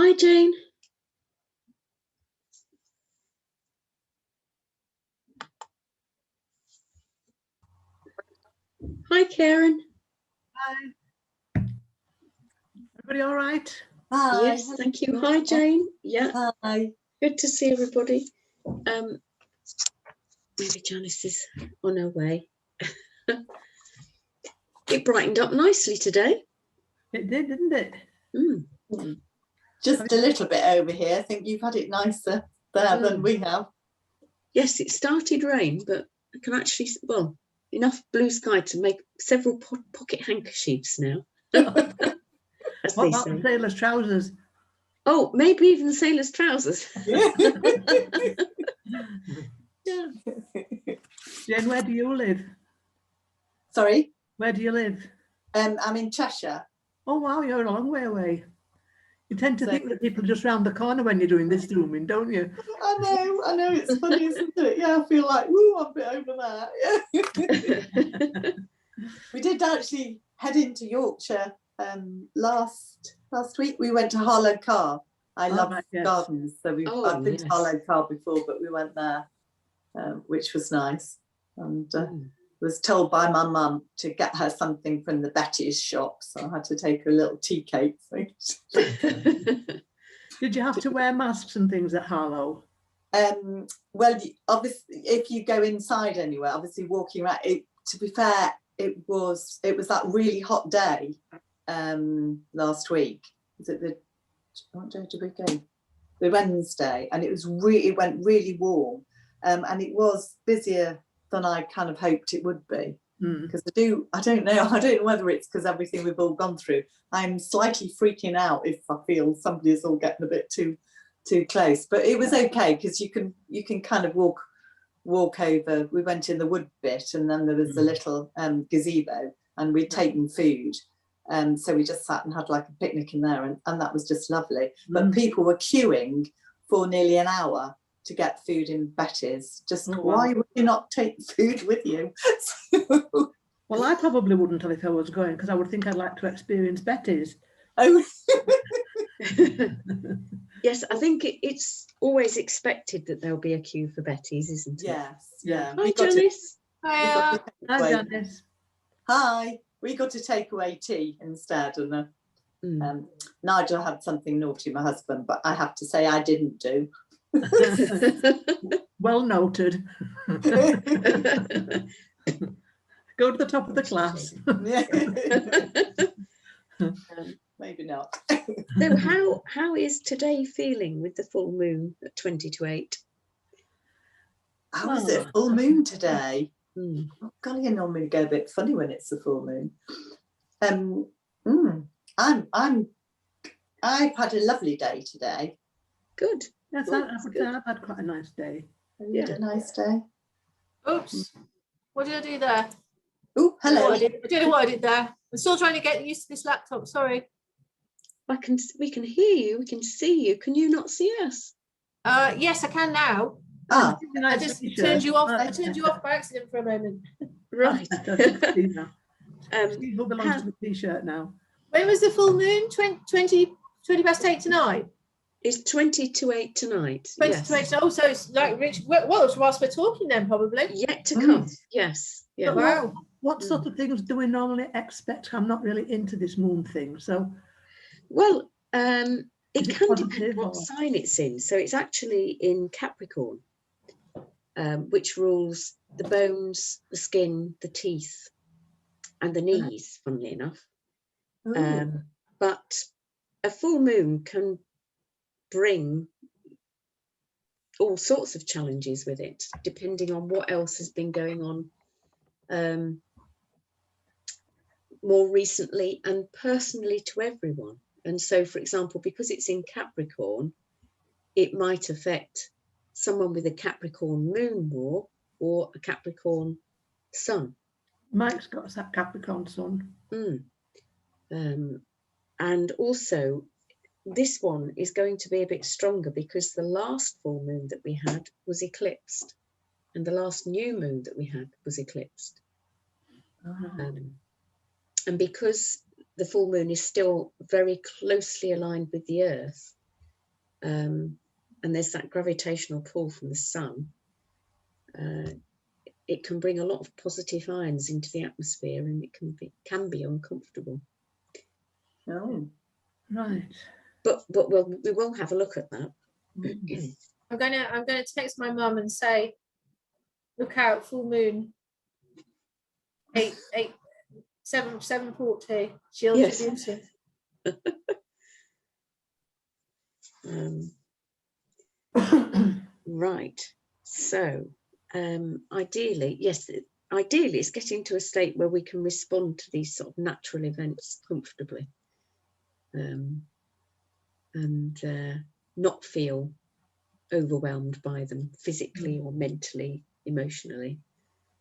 Hi, Jane. Hi, Karen. Hi. Everybody all right? Hi. Yes, thank you. Hi, Jane. Yeah. Hi. Good to see everybody. Maybe Janice is on her way. It brightened up nicely today. It did, didn't it? Mm. Just a little bit over here. I think you've had it nicer there than we have. Yes, it started rain, but I can actually, well, enough blue sky to make several pocket handkerchiefs now. As What they about say. the sailor's trousers? Oh, maybe even the sailor's trousers. Yeah. Yeah. Jane, where do you live? Sorry? Where do you live? I'm in Cheshire. Oh, wow, you're a long way away. You tend to think that people are just round the corner when you're doing this Zooming, don't you? I know, it's funny, isn't it? Yeah, I feel like, woo, I'm a bit over there. Yeah. We did actually head into Yorkshire last week. We went to Harlow Carr. I love gardens, so I've been to Harlow Carr before, but we went there, which was nice. And was told by my mum to get her something from the Betty's shop, so I had to take her a little tea cake. Did you have to wear masks and things at Harlow? Well, obviously, if you go inside anywhere, obviously walking around. To be fair, it was that really hot day last week. Was it what day did we go? The Wednesday, and it went really warm, and it was busier than I kind of hoped it would be. Because I don't know whether it's because everything we've all gone through. I'm slightly freaking out if I feel somebody's all getting a bit too close, but it was okay because you can kind of walk over. We went in the wood bit, and then there was a little gazebo, and we'd taken food, so we just sat and had like a picnic in there, and that was just lovely. But people were queuing for nearly an hour to get food in Betty's. Why would you not take food with you? Well, I probably wouldn't have if I was going, because I would think I'd like to experience Betty's. Oh. Yes, I think it's always expected that there'll be a queue for Betty's, isn't it? Yes, yeah. Hi, Janice. Hi, Janice. Hi. We got a takeaway tea instead, and Nigel had something naughty, my husband, but I have to say I didn't do. Well noted. Go to the top of the class. Maybe not. So how is today feeling with the full moon at 20 to 8? How is it full moon today? Oh, God, you normally go a bit funny when it's the full moon. I've had a lovely day today. Good. Yes, I've had quite a nice day. Have you had a nice day? Oops. What did I do there? Oh, hello. I don't know what I did there. I'm still trying to get used to this laptop. Sorry. We can hear you. We can see you. Can you not see us? Yes, I can now. I just turned you off. I turned you off by accident for a moment. Right. Who belongs to the t-shirt now? When was the full moon? 20 past 8 tonight? It's 20 to 8 tonight. 20 yes. to 8. Oh, so it's like rich. Well, it's whilst we're talking then, probably. Yet to come. Yes. Yeah. Wow. What sort of things do we normally expect? I'm not really into this moon thing, so. Well, it can depend what sign it's in. So it's actually in Capricorn, which rules the bones, the skin, the teeth, and the knees, funnily enough. But a full moon can bring all sorts of challenges with it, depending on what else has been going on more recently and personally to everyone. And so, for example, because it's in Capricorn, it might affect someone with a Capricorn moon more, or a Capricorn sun. Mike's got a Capricorn sun. And also, this one is going to be a bit stronger because the last full moon that we had was eclipsed, and the last new moon that we had was eclipsed. And because the full moon is still very closely aligned with the Earth, and there's that gravitational pull from the sun, it can bring a lot of positive ions into the atmosphere, and it can be uncomfortable. Oh, Right. But we will have a look at that. I'm gonna text my mum and say, look out, full moon. 7:40. She'll Yes. introduce it. Right. So ideally it's getting to a state where we can respond to these sort of natural events comfortably, and not feel overwhelmed by them physically or mentally, emotionally.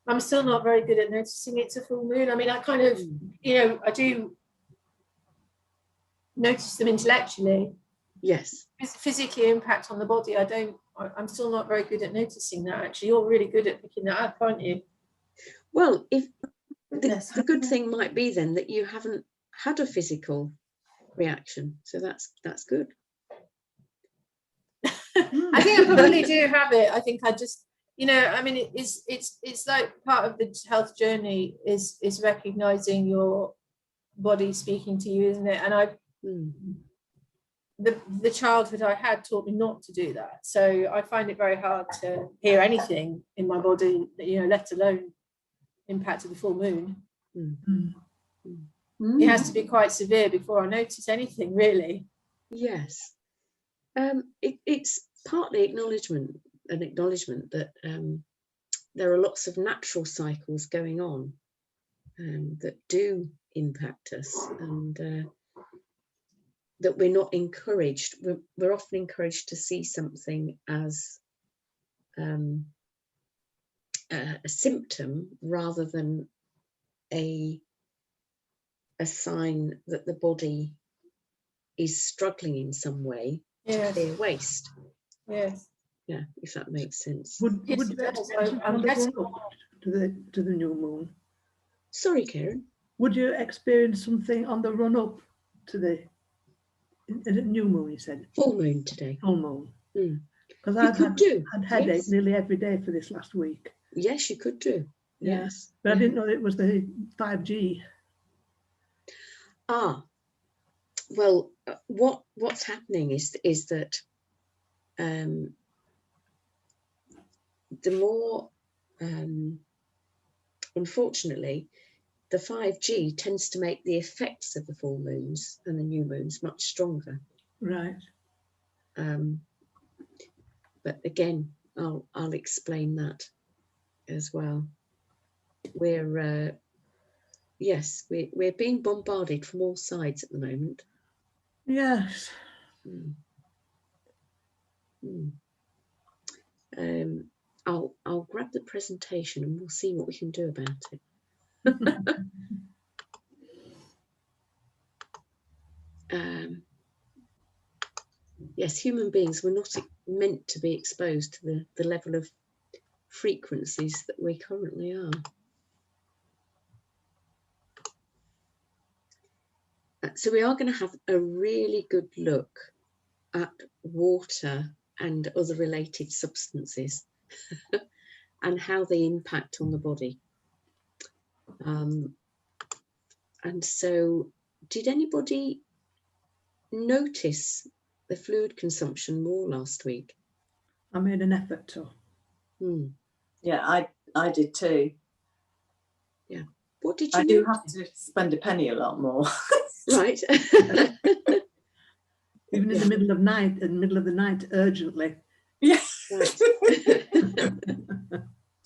I'm still not very good at noticing it's a full moon. I mean, I kind of, I do notice them intellectually. Yes. Physically impact on the body. I'm still not very good at noticing that. Actually, you're really good at picking that up, aren't you? Well, if the good thing might be then that you haven't had a physical reaction, so that's good. I think I probably do have it. I think I just, I mean, it's like part of the health journey is recognizing your body speaking to you, isn't it? And the childhood I had taught me not to do that. So I find it very hard to hear anything in my body, let alone impact of the full moon. It has to be quite severe before I notice anything, really. Yes. It's partly acknowledgement that there are lots of natural cycles going on that do impact us, and that we're not encouraged. We're often encouraged to see something as a symptom rather than a sign that the body is struggling in some way to clear waste. Yes. Yeah, if that makes sense. Would Yes, you it does. experience something on the run up to the new moon? Sorry, Karen. Would you experience something on the run up to the new moon? You said Full moon today. Full moon. Because You could do. had headache Yes. nearly every day for this last week. Yes, you could do. Yeah. Yes. But I didn't know it was the 5G. Well, what's happening is that the more, unfortunately, the 5G tends to make the effects of the full moons and the new moons much stronger. Right. But again, I'll explain that as well. We're being bombarded from all sides at the moment. Yes. I'll grab the presentation and we'll see what we can do about it. Yes, human beings were not meant to be exposed to the level of frequencies that we currently are. So we are going to have a really good look at water and other related substances and how they impact on the body. And so, did anybody notice the fluid consumption more last week? I made an effort to. Yeah, I did too. Yeah. What did you I notice? do have to spend a penny a lot more. Right. Even in the middle of the night, urgently. Yes. Right.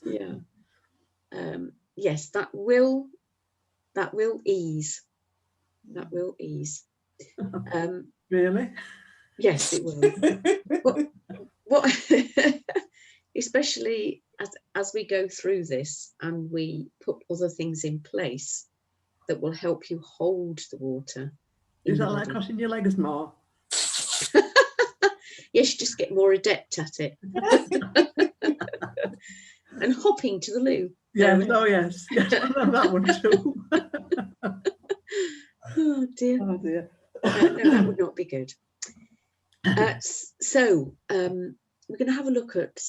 Yeah. Yes, that will ease. That will ease. Really? Yes, it will. What especially as we go through this and we put other things in place that will help you hold the water. Is that like crossing your legs more? Yes, you just get more adept at it. And hopping to the loo. Yes, yes, that one too. Oh dear. Oh dear. No, that would not be good. So we're going to have a look at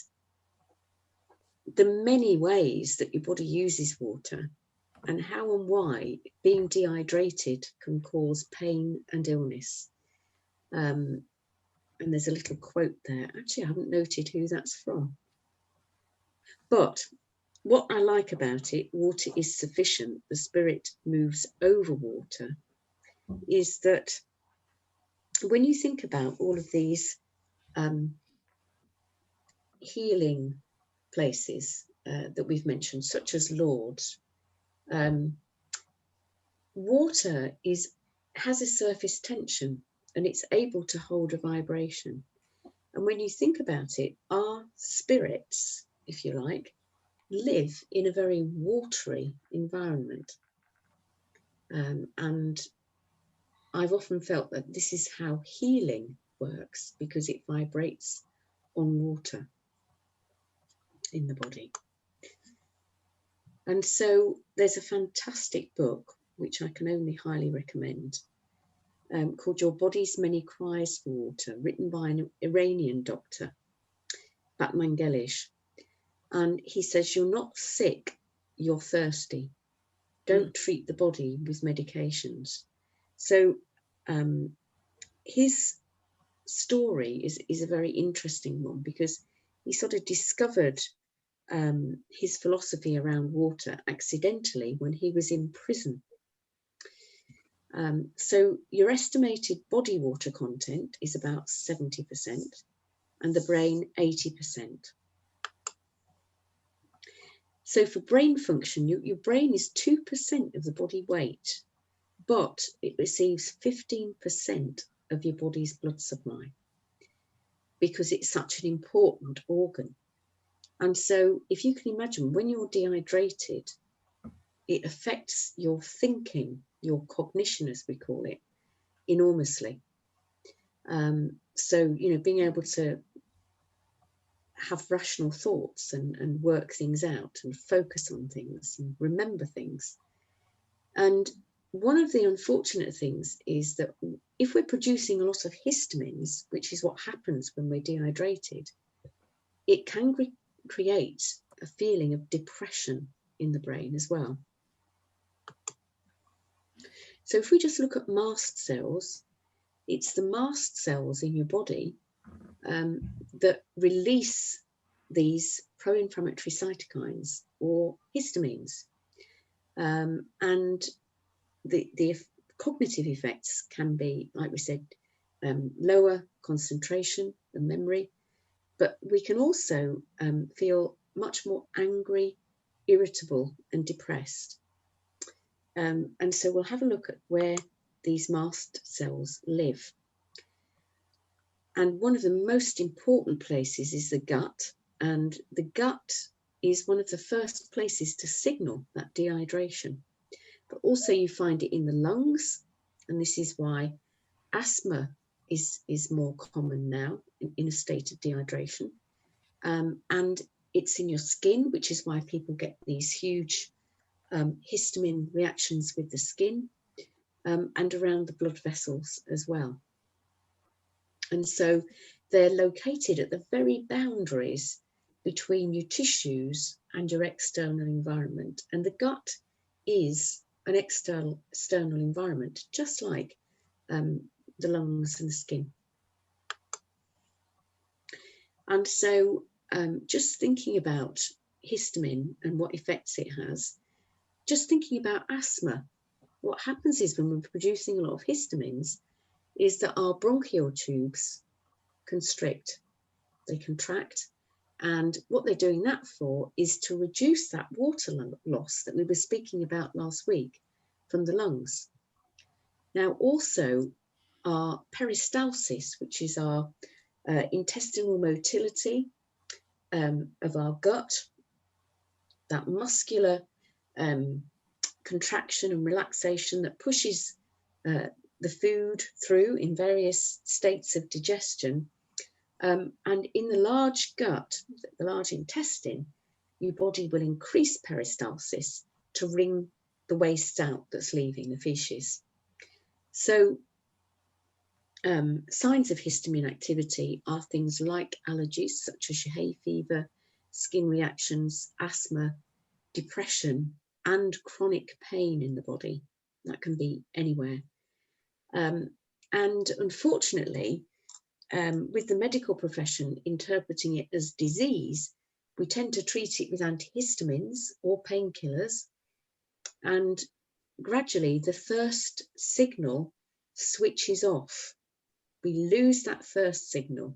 the many ways that your body uses water and how and why being dehydrated can cause pain and illness. And there's a little quote there. Actually, I haven't noted who that's from. But what I like about it, water is sufficient, the spirit moves over water, is that when you think about all of these healing places that we've mentioned, such as Lourdes, water has a surface tension and it's able to hold a vibration. And when you think about it, our spirits, if you like, live in a very watery environment. And I've often felt that this is how healing works, because it vibrates on water in the body. And so there's a fantastic book, which I can only highly recommend, called Your Body's Many Cries for Water, written by an Iranian doctor, Batman Gelish. And he says, you're not sick, you're thirsty. Don't treat the body with medications. So his story is a very interesting one, because he sort of discovered his philosophy around water accidentally when he was in prison. So your estimated body water content is about 70% and the brain 80%. So for brain function, your brain is 2% of the body weight, but it receives 15% of your body's blood supply because it's such an important organ. And so if you can imagine, when you're dehydrated, it affects your thinking, your cognition, as we call it, enormously. So, you know, being able to have rational thoughts and work things out and focus on things and remember things. And one of the unfortunate things is that if we're producing a lot of histamines, which is what happens when we're dehydrated, it can create a feeling of depression in the brain as well. So if we just look at mast cells, it's the mast cells in your body that release these pro-inflammatory cytokines or histamines. And the cognitive effects can be, like we said, lower concentration and memory, but we can also feel much more angry, irritable and depressed. And so we'll have a look at where these mast cells live. And one of the most important places is the gut. And the gut is one of the first places to signal that dehydration. But also you find it in the lungs. And this is why asthma is more common now in a state of dehydration. And it's in your skin, which is why people get these huge histamine reactions with the skin, and around the blood vessels as well. And so they're located at the very boundaries between your tissues and your external environment. And the gut is an external environment, just like the lungs and the skin. And so just thinking about histamine and what effects it has, just thinking about asthma, what happens is when we're producing a lot of histamines is that our bronchial tubes constrict, they contract. And what they're doing that for is to reduce that water loss that we were speaking about last week from the lungs. Now also our peristalsis, which is our intestinal motility of our gut, that muscular contraction and relaxation that pushes the food through in various states of digestion. And in the large gut, the large intestine, your body will increase peristalsis to wring the waste out that's leaving, the feces. So signs of histamine activity are things like allergies, such as your hay fever, skin reactions, asthma, depression, and chronic pain in the body. That can be anywhere. And unfortunately, with the medical profession interpreting it as disease, we tend to treat it with antihistamines or painkillers, and gradually the first signal switches off. We lose that first signal,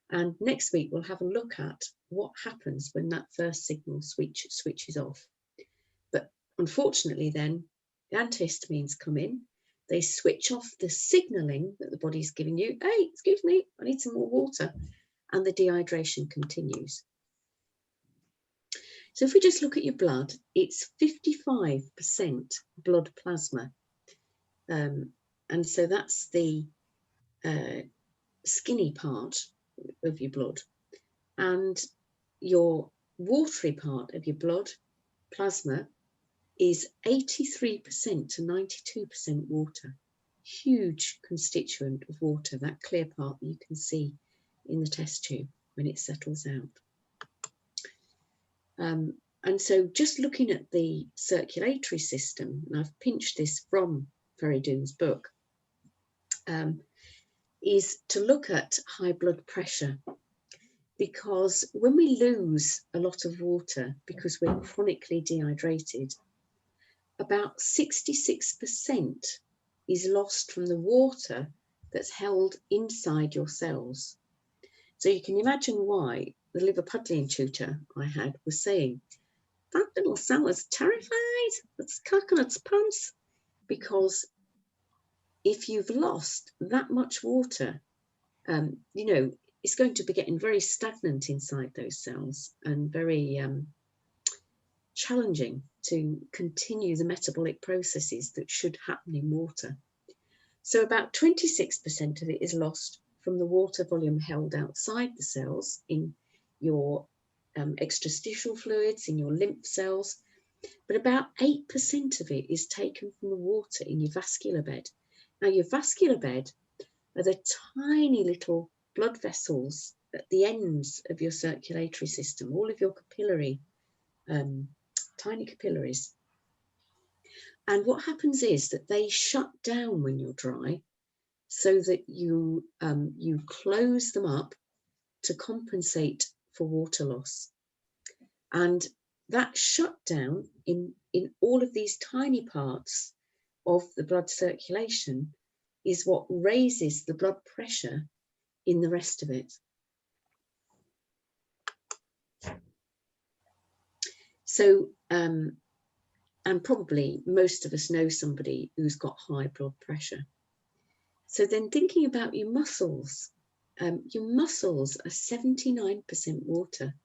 and next week we'll have a look at what happens when that first signal switches off. But unfortunately then the antihistamines come in, they switch off the signalling that the body's giving you. Hey, excuse me, I need some more water, and the dehydration continues. So if we just look at your blood, it's 55% blood plasma, and so that's the skinny part of your blood, and your watery part of your blood plasma is 83% to 92% water. Huge constituent of water, that clear part that you can see in the test tube when it settles out. And so just looking at the circulatory system, and I've pinched this from Feridun's book, is to look at high blood pressure, because when we lose a lot of water because we're chronically dehydrated, about 66% is lost from the water that's held inside your cells. So you can imagine why the Liverpudlian tutor I had was saying, that little cell is terrified, it's cocking its pants, because if you've lost that much water, you know, it's going to be getting very stagnant inside those cells and very challenging to continue the metabolic processes that should happen in water. So about 26% of it is lost from the water volume held outside the cells in your extrastitial fluids, in your lymph cells, but about 8% of it is taken from the water in your vascular bed. Now, your vascular bed are the tiny little blood vessels at the ends of your circulatory system, all of your capillary, tiny capillaries. And what happens is that they shut down when you're dry, so that you close them up to compensate for water loss. And that shutdown in all of these tiny parts of the blood circulation is what raises the blood pressure in the rest of it. So, and probably most of us know somebody who's got high blood pressure. So then thinking about your muscles are 79% water.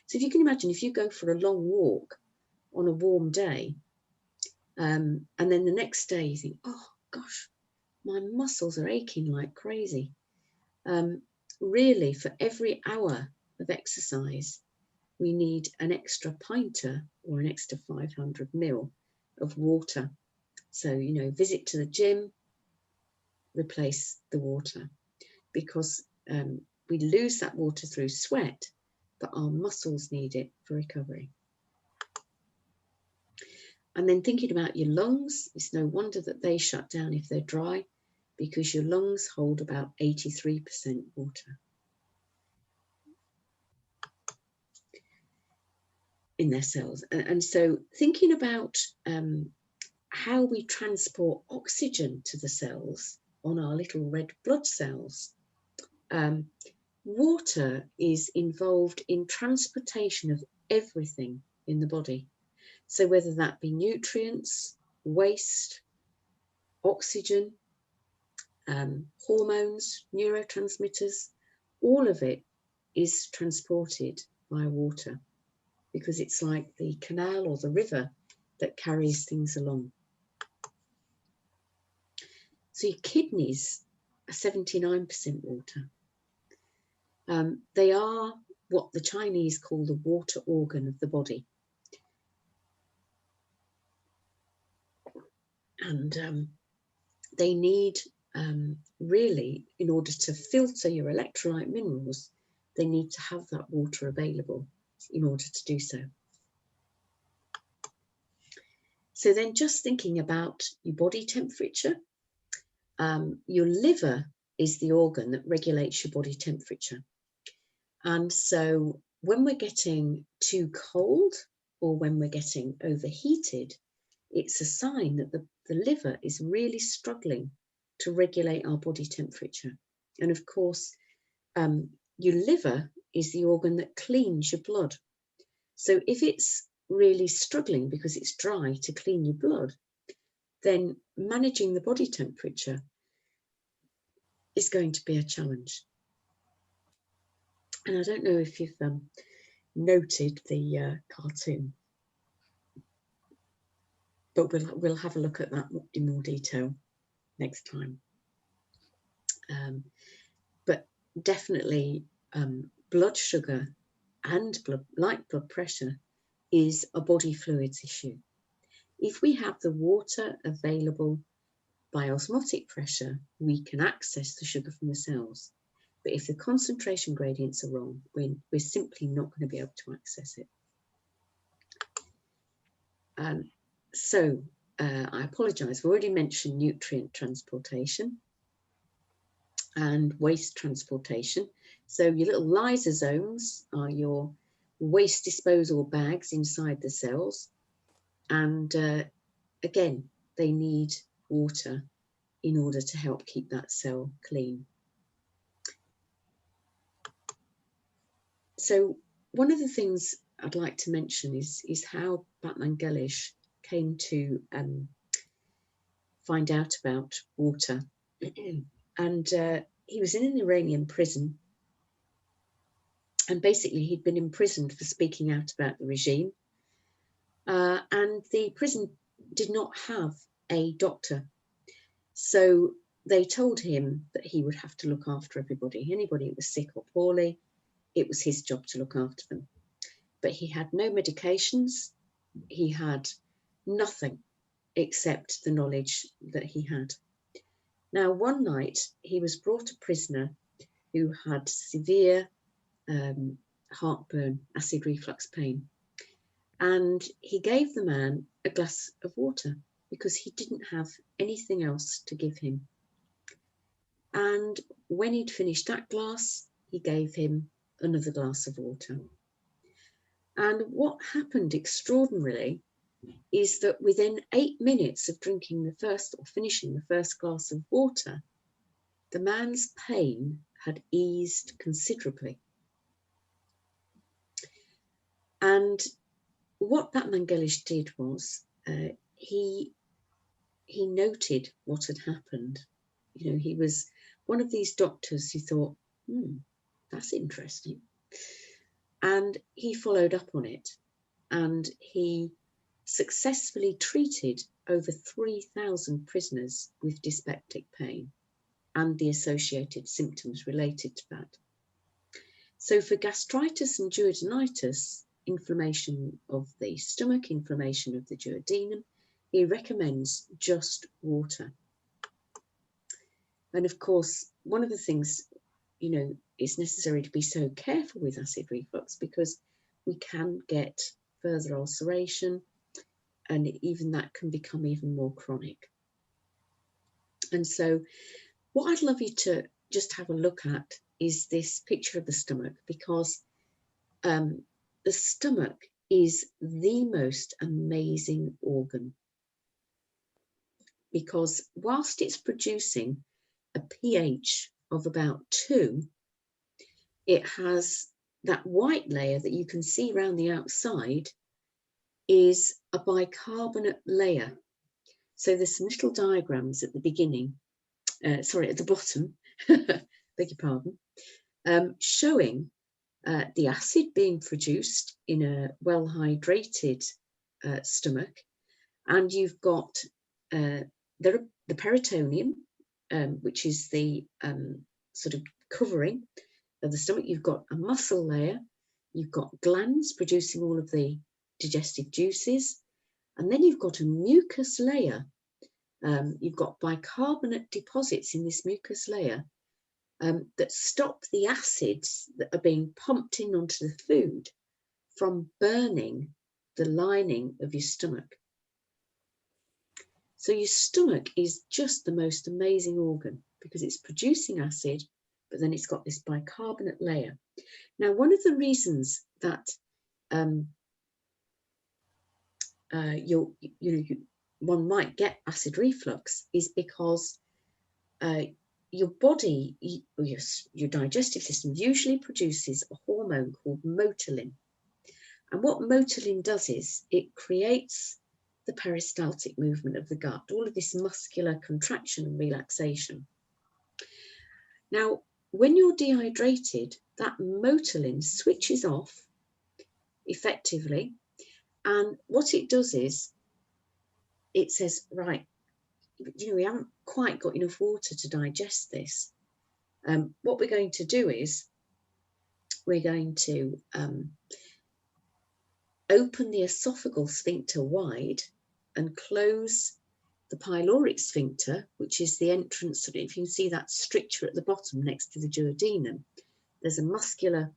So if you can imagine, if you go for a long walk on a warm day, and then the next day you think, oh gosh, my muscles are aching like crazy. Really, for every hour of exercise, we need an extra pinter or an extra 500 ml of water. So, you know, visit to the gym, replace the water, because we lose that water through sweat, but our muscles need it for recovery. And then thinking about your lungs, it's no wonder that they shut down if they're dry, because your lungs hold about 83% water in their cells. And so thinking about how we transport oxygen to the cells on our little red blood cells, water is involved in transportation of everything in the body. So whether that be nutrients, waste, oxygen, hormones, neurotransmitters, all of it is transported by water, because it's like the canal or the river that carries things along. So your kidneys are 79% water. They are what the Chinese call the water organ of the body. And they need really, in order to filter your electrolyte minerals, they need to have that water available in order to do so. So then just thinking about your body temperature, your liver is the organ that regulates your body temperature. And so when we're getting too cold or when we're getting overheated, it's a sign that the liver is really struggling to regulate our body temperature. And of course, your liver is the organ that cleans your blood. So if it's really struggling because it's dry to clean your blood, then managing the body temperature is going to be a challenge. And I don't know if you've noted the cartoon, but we'll have a look at that in more detail next time. But definitely blood sugar and like blood pressure is a body fluids issue. If we have the water available by osmotic pressure, we can access the sugar from the cells. But if the concentration gradients are wrong, we're simply not going to be able to access it. I apologise, I've already mentioned nutrient transportation and waste transportation. So your little lysosomes are your waste disposal bags inside the cells. And again, they need water in order to help keep that cell clean. So one of the things I'd like to mention is how Batmanghelidj came to find out about water. And he was in an Iranian prison. And basically he'd been imprisoned for speaking out about the regime. And the prison did not have a doctor. So they told him that he would have to look after everybody. Anybody that was sick or poorly, it was his job to look after them. But he had no medications. He had nothing except the knowledge that he had. Now, one night he was brought a prisoner who had severe heartburn, acid reflux pain. And he gave the man a glass of water because he didn't have anything else to give him. And when he'd finished that glass, he gave him another glass of water. And what happened extraordinarily is that within 8 minutes of drinking the first or finishing the first glass of water, the man's pain had eased considerably. And what Batmanghelidj did was he noted what had happened. You know, he was one of these doctors who thought, that's interesting. And he followed up on it, and he successfully treated over 3,000 prisoners with dyspeptic pain and the associated symptoms related to that. So for gastritis and duodenitis, inflammation of the stomach, inflammation of the duodenum, he recommends just water. And of course, one of the things, you know, it's necessary to be so careful with acid reflux because we can get further ulceration, and even that can become even more chronic. And so what I'd love you to just have a look at is this picture of the stomach, because the stomach is the most amazing organ, because whilst it's producing a pH of about 2, it has that white layer that you can see around the outside is a bicarbonate layer. So there's some little diagrams at the beginning, at the bottom, beg your pardon, showing the acid being produced in a well-hydrated stomach. And you've got the peritoneum, which is the sort of covering of the stomach. You've got a muscle layer, you've got glands producing all of the digestive juices, and then you've got a mucus layer you've got bicarbonate deposits in this mucus layer that stop the acids that are being pumped in onto the food from burning the lining of your stomach. So your stomach is just the most amazing organ because it's producing acid, but then it's got this bicarbonate layer. Now, one of the reasons that one might get acid reflux is because your body, your digestive system usually produces a hormone called motilin. And what motilin does is it creates the peristaltic movement of the gut, all of this muscular contraction and relaxation. Now, when you're dehydrated, that motilin switches off effectively. And what it does is it says, right, we haven't quite got enough water to digest this. What we're going to do is we're going to open the esophageal sphincter wide and close the pyloric sphincter, which is the entrance. If you can see that stricture at the bottom next to the duodenum, there's a muscular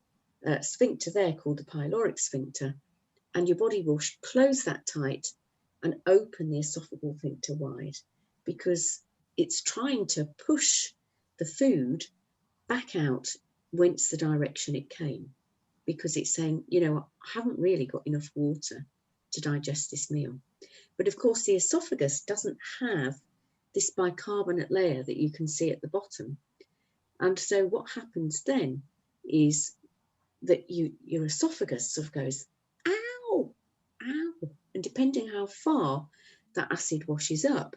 sphincter there called the pyloric sphincter, and your body will close that tight and open the esophageal sphincter wide because it's trying to push the food back out whence the direction it came, because it's saying, I haven't really got enough water to digest this meal. But of course, the esophagus doesn't have this bicarbonate layer that you can see at the bottom. And so what happens then is that your esophagus sort of goes, ow, ow. And depending how far that acid washes up,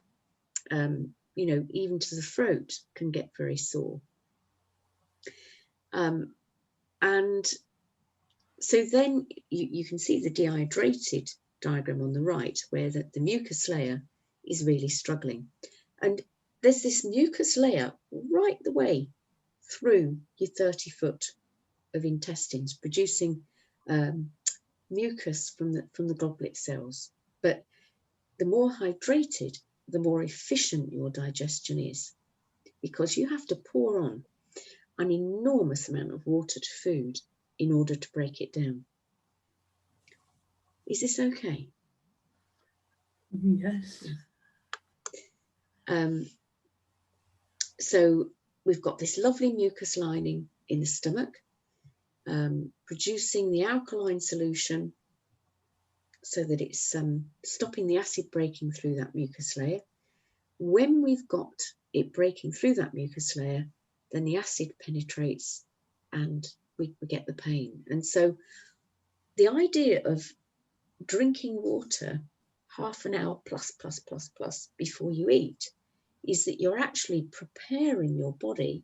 even to the throat can get very sore. And so then you can see the dehydrated diagram on the right, where the mucus layer is really struggling. And there's this mucus layer right the way through your 30 foot of intestines, producing mucus from the goblet cells. But the more hydrated, the more efficient your digestion is, because you have to pour on an enormous amount of water to food in order to break it down. Is this okay? Yes. So we've got this lovely mucus lining in the stomach, producing the alkaline solution so that it's stopping the acid breaking through that mucus layer. When we've got it breaking through that mucus layer, then the acid penetrates and we get the pain. And so the idea of drinking water half an hour plus before you eat is that you're actually preparing your body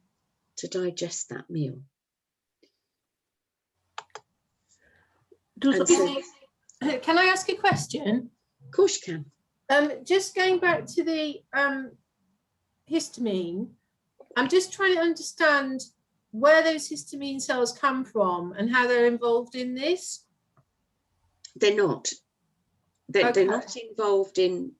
to digest that meal. Can I ask a question? Of course you can. Just going back to the histamine, I'm just trying to understand where those histamine cells come from and how they're involved in this. They're not. They're Okay. not involved in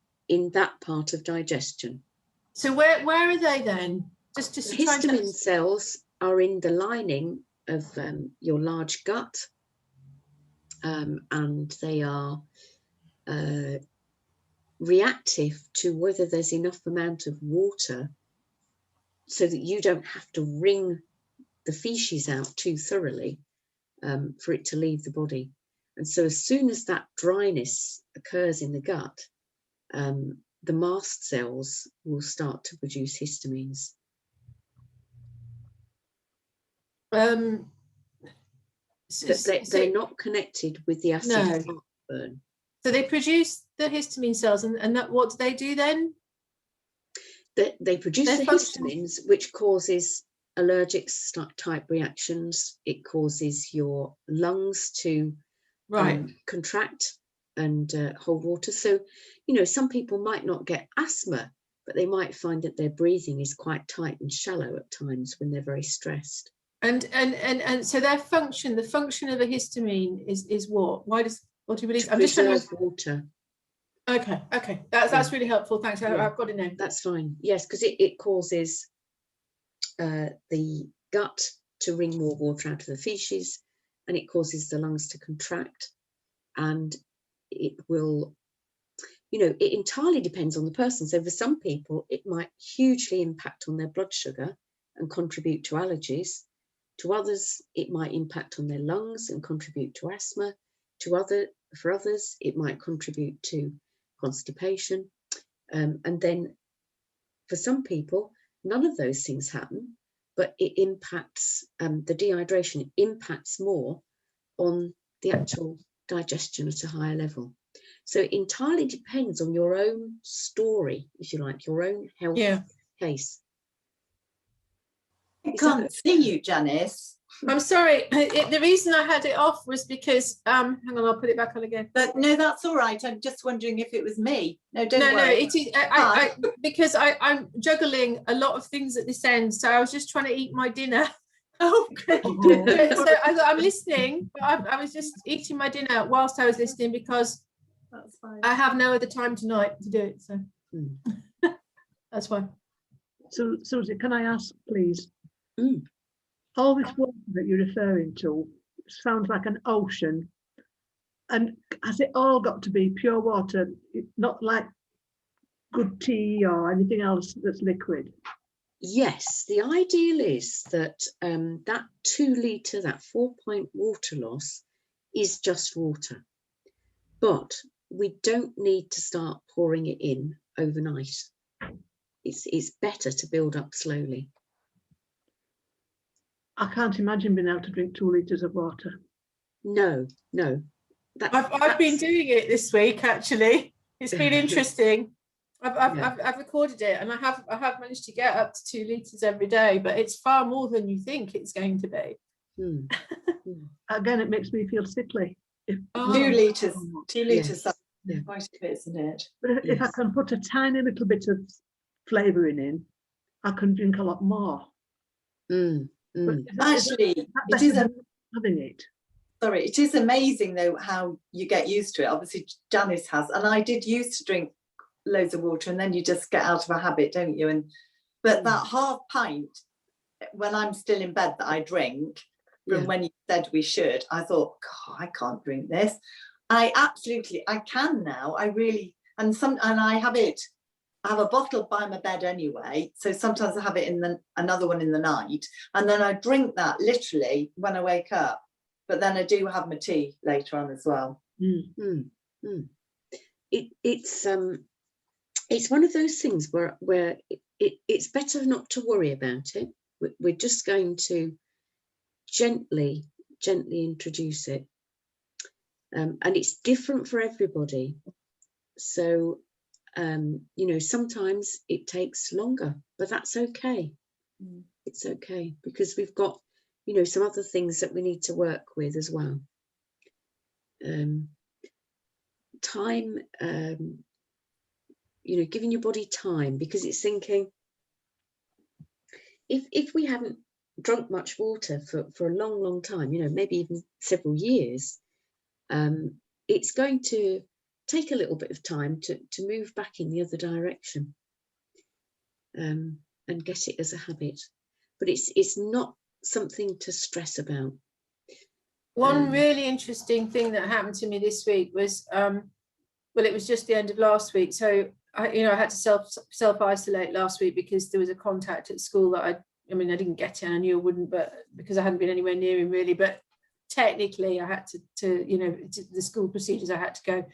that part of digestion. So where are they then? Just trying to Histamine cells are in the lining of your large gut, and they are reactive to whether there's enough amount of water so that you don't have to wring the feces out too thoroughly for it to leave the body. And so as soon as that dryness occurs in the gut, the mast cells will start to produce histamines. They're not connected with the acid heartburn. So they produce the histamine cells, and that, what do they do then? They produce the histamines, which causes allergic type reactions. It causes your lungs to contract and hold water. So, some people might not get asthma, but they might find that their breathing is quite tight and shallow at times when they're very stressed. And so their function, the function of a histamine is what? What do you believe? I'm just trying to water. Okay, that's really helpful. Thanks. Yeah. I've got it now. That's fine. Yes, because it causes the gut to wring more water out of the feces, and it causes the lungs to contract, and it will, it entirely depends on the person. So for some people, it might hugely impact on their blood sugar and contribute to allergies. To others, it might impact on their lungs and contribute to asthma. For others, it might contribute to constipation. And then for some people, none of those things happen, but it impacts, the dehydration impacts more on the actual digestion at a higher level. So it entirely depends on your own story, if you like, your own health case. I can't see you, Janice. I'm sorry. The reason I had it off was because, hang on, I'll put it back on again. But no, that's all right. I'm just wondering if it was me. No, don't worry. No, it is. Because I'm juggling a lot of things at this end, so I was just trying to eat my dinner. Oh, good. So I'm listening, but I was just eating my dinner whilst I was listening because That's fine. I have no other time tonight to do it. So that's fine. So, Susie, can I ask, please? Mm. All this water that you're referring to sounds like an ocean. And has it all got to be pure water, not like good tea or anything else that's liquid? Yes, the ideal is that that 2 litre, that 4-point water loss is just water. But we don't need to start pouring it in overnight. It's better to build up slowly. I can't imagine being able to drink 2 litres of water. No. I've been doing it this week, actually. It's been interesting. I've recorded it, and I have managed to get up to 2 litres every day, but it's far more than you think it's going to be. Again, it makes me feel sickly. 2 litres. 2 litres. Yes. That's quite a bit, isn't it? But if I can put a tiny little bit of flavouring in, I can drink a lot more. Actually, it is having it. Sorry, it is amazing though how you get used to it. Obviously, Janice has, and I did used to drink loads of water, and then you just get out of a habit, don't you? But that half pint, when I'm still in bed, that I drink from when you said we should, I thought, God, I can't drink this. I can now. I really, and I have it. I have a bottle by my bed anyway, so sometimes I have it in another one in the night, and then I drink that literally when I wake up. But then I do have my tea later on as well. It's one of those things where it's better not to worry about it. We're just going to gently introduce it, and it's different for everybody. So sometimes it takes longer, but that's okay. It's okay, because we've got some other things that we need to work with as well. Time, giving your body time, because it's thinking, if we haven't drunk much water for a long time, maybe even several years, it's going to take a little bit of time to move back in the other direction, and get it as a habit. But it's not something to stress about. One really interesting thing that happened to me this week was, it was just the end of last week. So I had to self-isolate last week because there was a contact at school that I didn't get in. I knew I wouldn't, but because I hadn't been anywhere near him really. But technically, I had to the school procedures. I had to go.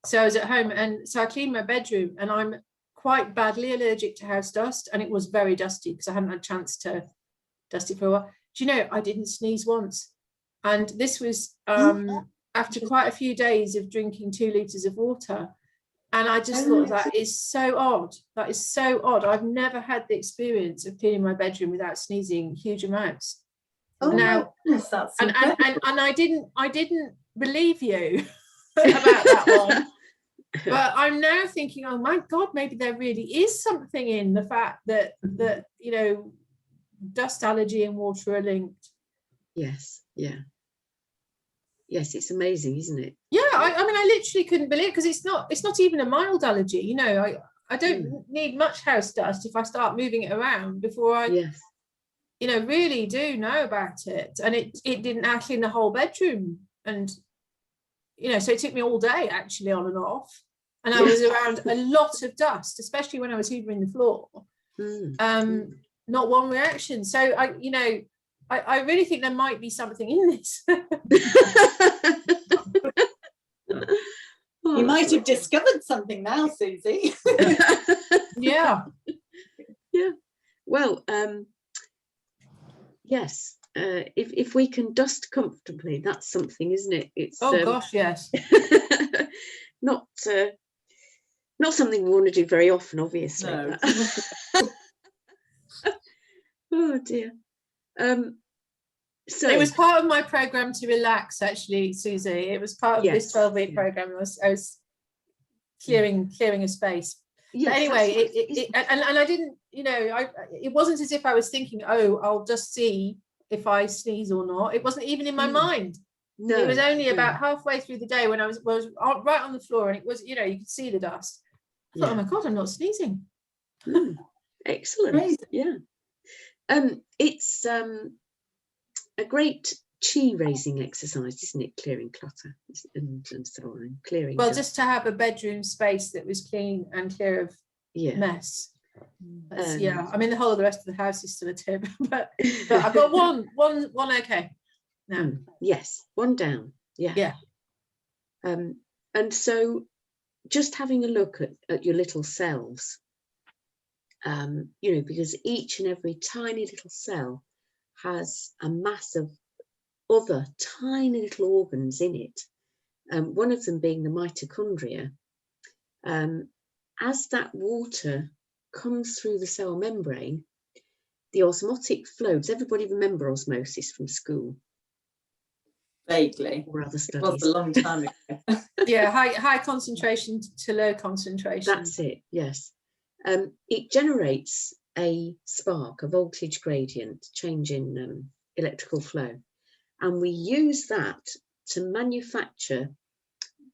So I was at home, and so I cleaned my bedroom, and I'm quite badly allergic to house dust, and it was very dusty because I hadn't had a chance to dust it for a while. Do you know, I didn't sneeze once, and this was after quite a few days of drinking 2 litres of water, and I just thought that is so odd. That is so odd. I've never had the experience of cleaning my bedroom without sneezing huge amounts. Oh, now, that's and I didn't believe you about that one. But I'm now thinking, oh my God, maybe there really is something in the fact that dust allergy and water are linked. Yes, yeah. Yes, it's amazing, isn't it? Yeah, I mean, I literally couldn't believe it, because it's not even a mild allergy. You know, I don't need much house dust if I start moving it around before I, Yes. you know, really do know about it. And it didn't actually in the whole bedroom. And, you know, so it took me all day actually on and off. And I was around a lot of dust, especially when I was hoovering the floor. Not one reaction. So I really think there might be something in this. You might have discovered something now, Susie. Yeah. Yeah. Well, yes. If we can dust comfortably, that's something, isn't it? It's gosh, yes. not something we want to do very often, obviously. No. Oh dear. So it was part of my program to relax, actually, Susie. It was part of this 12-week program. I was clearing a space. Yes, but anyway, and I didn't, you know, it wasn't as if I was thinking, oh, I'll just see if I sneeze or not. It wasn't even in my mind. No, it was only about halfway through the day when I was right on the floor, and it was, you know, you could see the dust. I thought, oh my God, I'm not sneezing. Excellent. Amazing. Yeah. It's a great chi raising exercise, isn't it? Clearing clutter and so on, clearing. Well, just to have a bedroom space that was clean and clear of mess. I mean, the whole of the rest of the house is still a tip, but I've got one okay now. Yes, one down. Yeah. And so just having a look at your little cells, you know, because each and every tiny little cell has a mass of other tiny little organs in it, one of them being the mitochondria. As that water comes through the cell membrane, the osmotic flow, does everybody remember osmosis from school? Vaguely. Or other studies? It was a long time ago. Yeah, high concentration to low concentration. That's it, yes. It generates a spark, a voltage gradient, change in electrical flow. And we use that to manufacture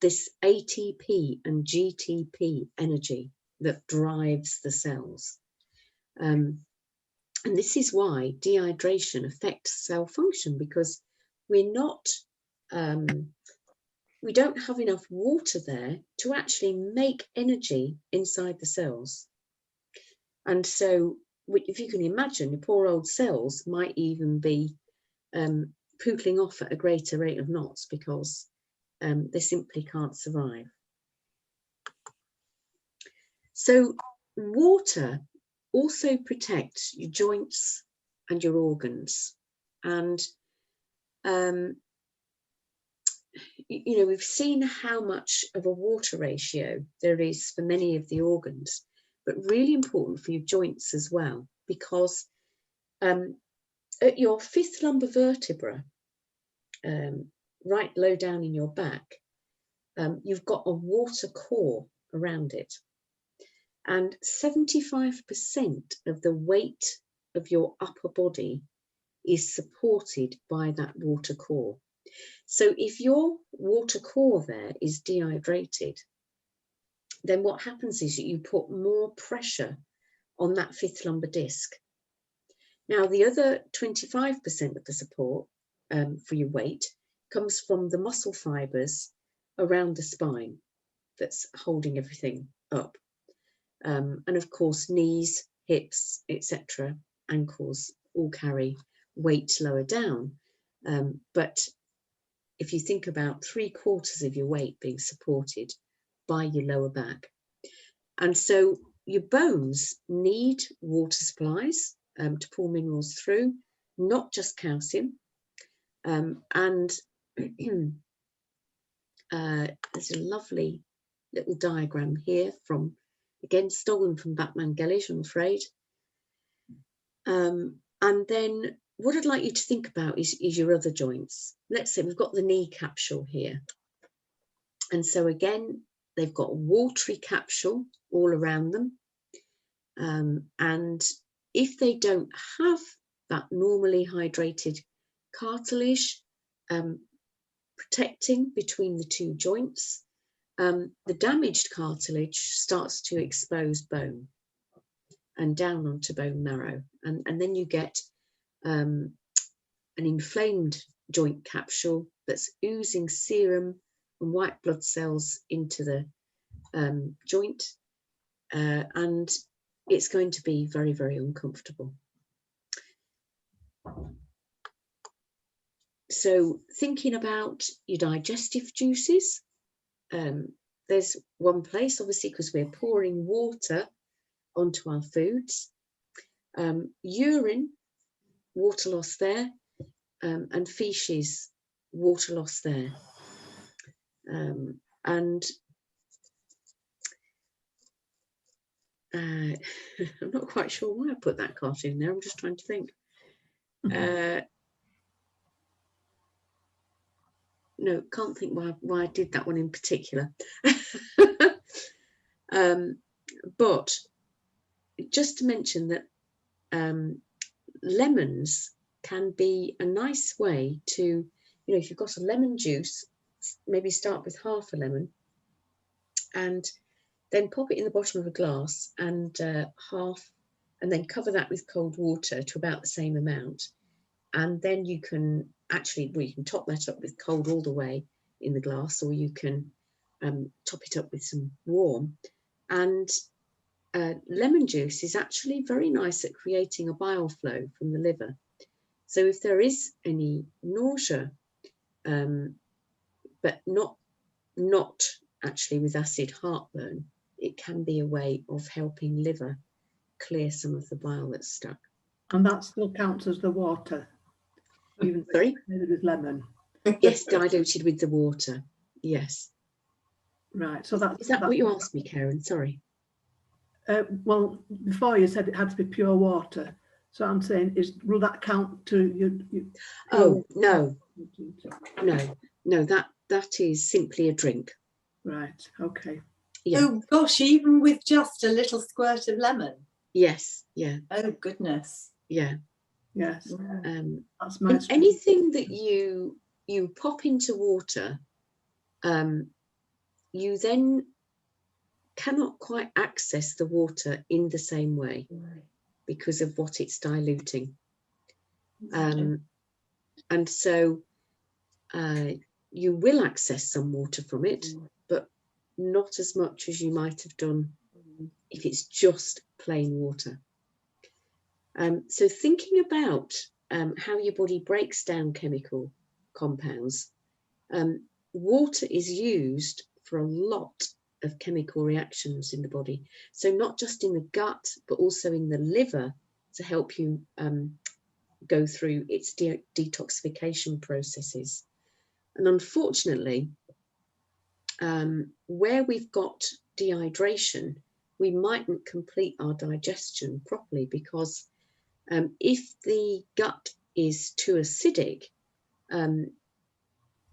this ATP and GTP energy that drives the cells. And this is why dehydration affects cell function, because we're not, we don't have enough water there to actually make energy inside the cells. And so if you can imagine, the poor old cells might even be pootling off at a greater rate of knots because they simply can't survive. So water also protects your joints and your organs. And, you know, we've seen how much of a water ratio there is for many of the organs, but really important for your joints as well, because at your fifth lumbar vertebra, right low down in your back, you've got a water core around it. And 75% of the weight of your upper body is supported by that water core. So if your water core there is dehydrated, then what happens is that you put more pressure on that fifth lumbar disc. Now, the other 25% of the support for your weight comes from the muscle fibers around the spine that's holding everything up. And of course, knees, hips, etc., ankles all carry weight lower down. But if you think about 3/4 of your weight being supported by your lower back. And so your bones need water supplies to pull minerals through, not just calcium. And there's a lovely little diagram here from, again, stolen from Batman Gellish, I'm afraid. And then what I'd like you to think about is your other joints. Let's say we've got the knee capsule here. And so again, they've got a watery capsule all around them. And if they don't have that normally hydrated cartilage, protecting between the two joints. The damaged cartilage starts to expose bone and down onto bone marrow, and then you get an inflamed joint capsule that's oozing serum and white blood cells into the joint, and it's going to be very, very uncomfortable. So thinking about your digestive juices, there's one place, obviously, because we're pouring water onto our foods. Urine, water loss there, and feces, water loss there. And I'm not quite sure why I put that cartoon there. I'm just trying to think. No, can't think why I did that one in particular. But just to mention that lemons can be a nice way to, you know, if you've got a lemon juice, maybe start with half a lemon and then pop it in the bottom of a glass and then cover that with cold water to about the same amount. And then you can actually, well, you can top that up with cold all the way in the glass, or you can top it up with some warm. And lemon juice is actually very nice at creating a bile flow from the liver. So if there is any nausea, but not actually with acid heartburn, it can be a way of helping liver clear some of the bile that's stuck. And that still counts as the water, even though Sorry? it's made with lemon. Yes, diluted with the water. Yes. Right. So that's, Is that what you asked me, Karen? Sorry. well, before you said it had to be pure water. So I'm saying, will that count to you? Oh, no, that is simply a drink. Right. Okay. Yeah. Oh gosh, even with just a little squirt of lemon. Yes. Yeah. Oh goodness. Yeah. Yes. That's my And anything that you pop into water, you then cannot quite access the water in the same way because of what it's diluting. And so you will access some water from it, but not as much as you might have done if it's just plain water. So thinking about how your body breaks down chemical compounds, water is used for a lot of chemical reactions in the body. So not just in the gut, but also in the liver to help you go through its detoxification processes. And unfortunately, where we've got dehydration, we mightn't complete our digestion properly, because if the gut is too acidic,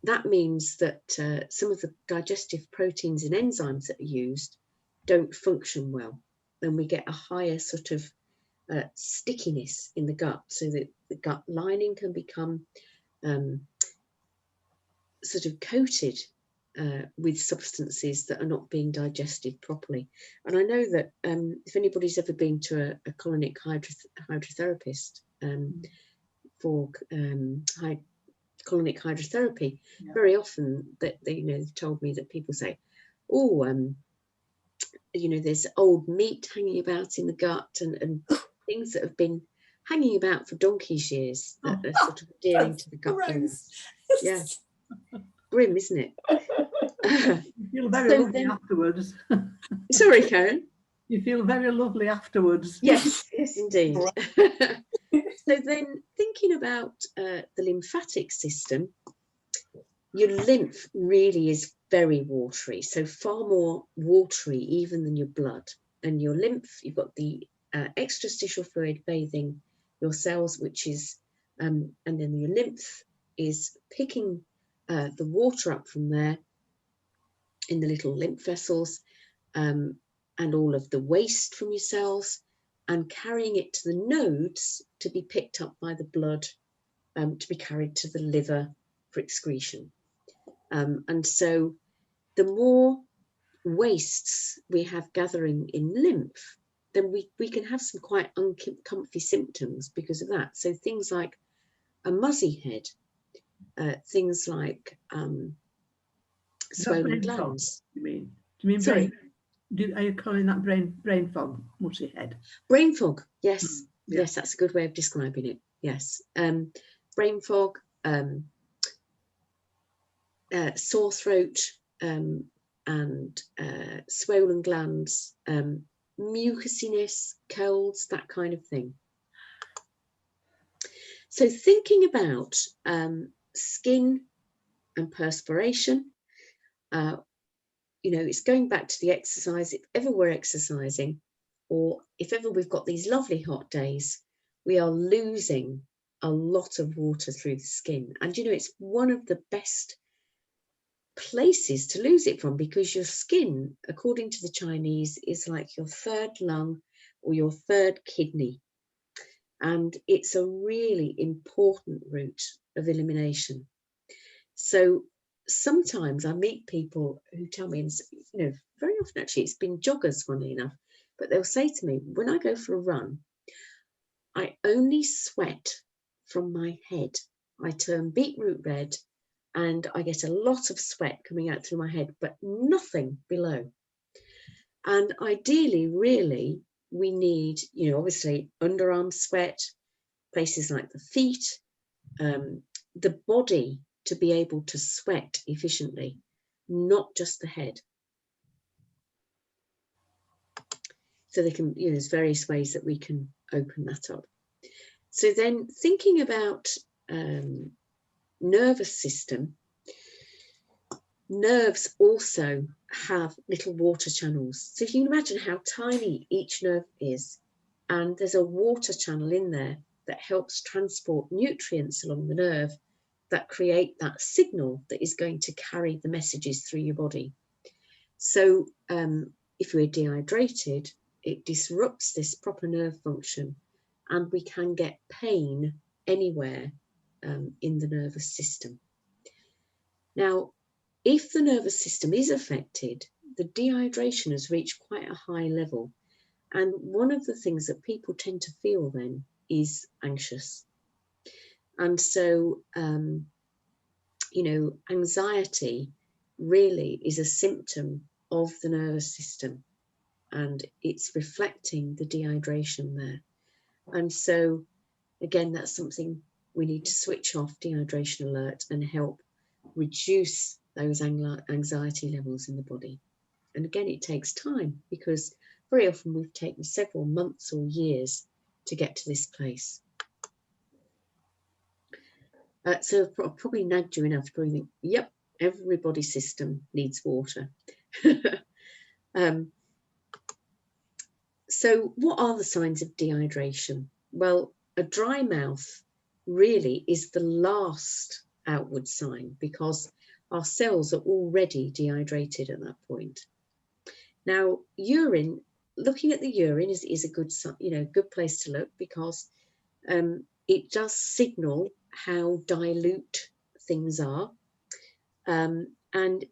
that means that some of the digestive proteins and enzymes that are used don't function well. Then we get a higher sort of stickiness in the gut, so that the gut lining can become sort of coated with substances that are not being digested properly. And I know that if anybody's ever been to a colonic hydrotherapist for colonic hydrotherapy, very often that they told me that people say, oh, there's old meat hanging about in the gut and things that have been hanging about for donkey's years that are sort of adhering to the gut. Yeah, grim, isn't it? You feel very lovely afterwards. Sorry, Karen. You feel very lovely afterwards. Yes, yes, indeed. So then, thinking about the lymphatic system, your lymph really is very watery, so far more watery even than your blood. And your lymph, you've got the extrastitial fluid bathing your cells, which is, and then your lymph is picking the water up from there in the little lymph vessels, and all of the waste from your cells, and carrying it to the nodes to be picked up by the blood, to be carried to the liver for excretion. And so the more wastes we have gathering in lymph, then we can have some quite uncomfy symptoms because of that. So things like a muzzy head, things like swollen glands. You mean? Do you mean Sorry? Are you calling that brain fog, mushy head? Brain fog, yes. Yeah. Yes, that's a good way of describing it. Yes. Brain fog, sore throat, and swollen glands, mucusiness, colds, that kind of thing. So thinking about skin and perspiration, you know, it's going back to the exercise. If ever we're exercising, or if ever we've got these lovely hot days, we are losing a lot of water through the skin. And, you know, it's one of the best places to lose it from, because your skin, according to the Chinese, is like your third lung or your third kidney. And it's a really important route of elimination. So sometimes I meet people who tell me, and you know, very often actually it's been joggers, funnily enough, but they'll say to me, when I go for a run, I only sweat from my head. I turn beetroot red and I get a lot of sweat coming out through my head, but nothing below. And ideally, really, we need, you know, obviously underarm sweat, places like the feet, the body to be able to sweat efficiently, not just the head. So they can, you know, there's various ways that we can open that up. So then thinking about nervous system, nerves also have little water channels. So if you can imagine how tiny each nerve is, and there's a water channel in there that helps transport nutrients along the nerve that create that signal that is going to carry the messages through your body. So if we're dehydrated, it disrupts this proper nerve function, and we can get pain anywhere in the nervous system. Now, if the nervous system is affected, the dehydration has reached quite a high level. And one of the things that people tend to feel then is anxious. And so, you know, anxiety really is a symptom of the nervous system, and it's reflecting the dehydration there. And so, again, that's something we need to switch off dehydration alert and help reduce those anxiety levels in the body. And again, it takes time, because very often we've taken several months or years to get to this place. So I've probably nagged you enough to probably think, yep, every body system needs water. So what are the signs of dehydration? Well, a dry mouth really is the last outward sign, because our cells are already dehydrated at that point. Now, urine, looking at the urine is a good, you know, good place to look, because it does signal how dilute things are. And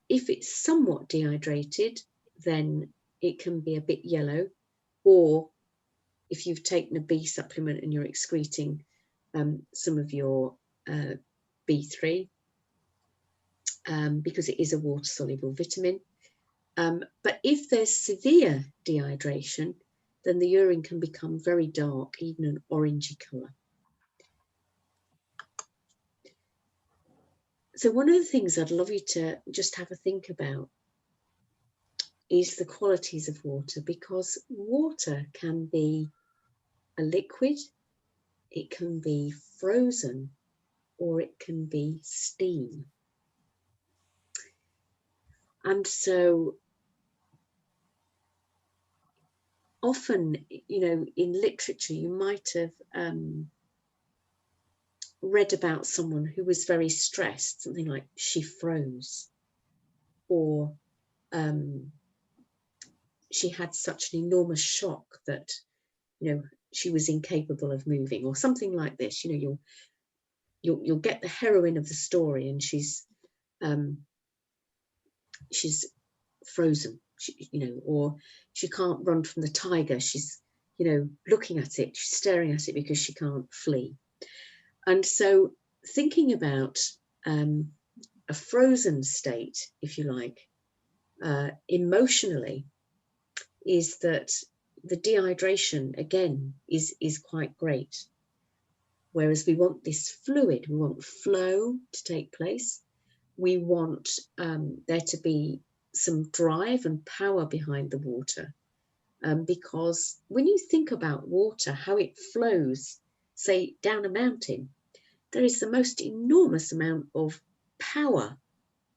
if it's somewhat dehydrated, then it can be a bit yellow. Or if you've taken a B supplement and you're excreting some of your B3, because it is a water-soluble vitamin. But if there's severe dehydration, then the urine can become very dark, even an orangey colour. So one of the things I'd love you to just have a think about is the qualities of water, because water can be a liquid, it can be frozen, or it can be steam. And so often, you know, in literature, you might have read about someone who was very stressed, something like she froze, or she had such an enormous shock that, you know, she was incapable of moving, or something like this. You know, you'll get the heroine of the story, and she's she's frozen, or she can't run from the tiger. She's, looking at it, she's staring at it because she can't flee. And so thinking about a frozen state, if you like, emotionally, is that the dehydration, again, is quite great. Whereas we want this fluid, we want flow to take place. We want there to be some drive and power behind the water. Because when you think about water, how it flows, say, down a mountain, there is the most enormous amount of power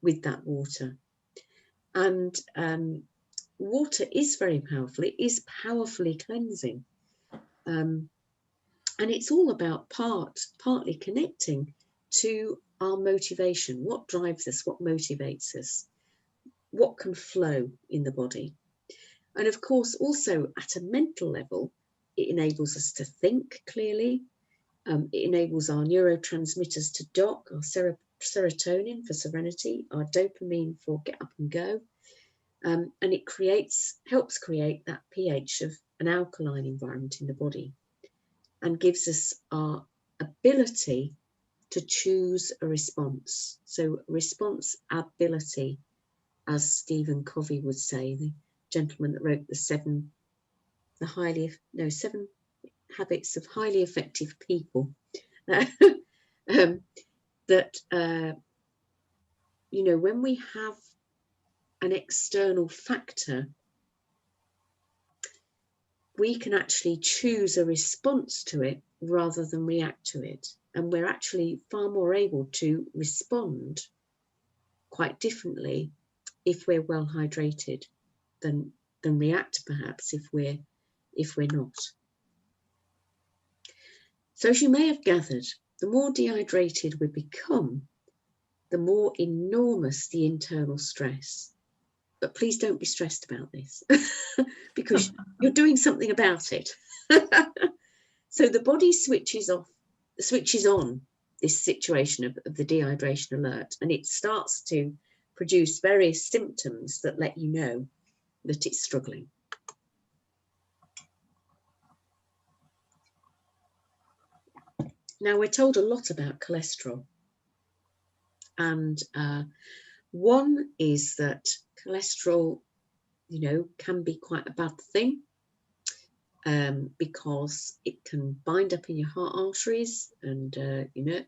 with that water. And water is very powerful. It is powerfully cleansing. And it's all about partly connecting to our motivation. What drives us? What motivates us? What can flow in the body? And of course, also at a mental level, it enables us to think clearly. It enables our neurotransmitters to dock, our serotonin for serenity, our dopamine for get up and go. And it helps create that pH of an alkaline environment in the body, and gives us our ability to choose a response. So response ability, as Stephen Covey would say, the gentleman that wrote the 7 habits of highly effective people, that when we have an external factor, we can actually choose a response to it rather than react to it. And we're actually far more able to respond quite differently if we're well hydrated than react perhaps if we're not. So as you may have gathered, the more dehydrated we become, the more enormous the internal stress. But please don't be stressed about this because you're doing something about it. So the body switches on this situation of the dehydration alert, and it starts to produce various symptoms that let you know that it's struggling. Now, we're told a lot about cholesterol, and one is that cholesterol, can be quite a bad thing because it can bind up in your heart arteries and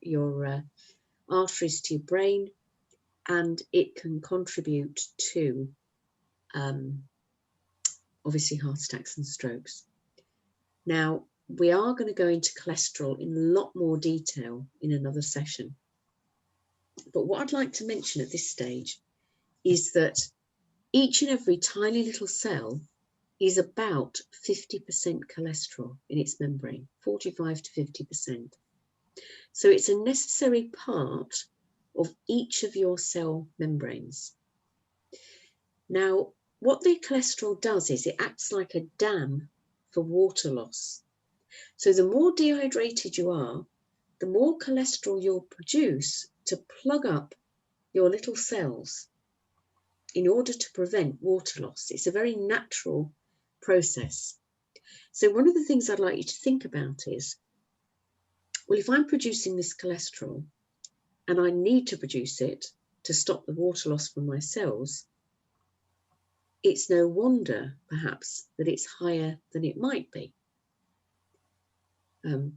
your arteries to your brain, and it can contribute to obviously heart attacks and strokes. Now, we are going to go into cholesterol in a lot more detail in another session. But what I'd like to mention at this stage is that each and every tiny little cell is about 50% cholesterol in its membrane, 45 to 50%. So it's a necessary part of each of your cell membranes. Now, what the cholesterol does is it acts like a dam for water loss. So the more dehydrated you are, the more cholesterol you'll produce to plug up your little cells in order to prevent water loss. It's a very natural process. So one of the things I'd like you to think about is, well, if I'm producing this cholesterol and I need to produce it to stop the water loss from my cells, it's no wonder perhaps that it's higher than it might be,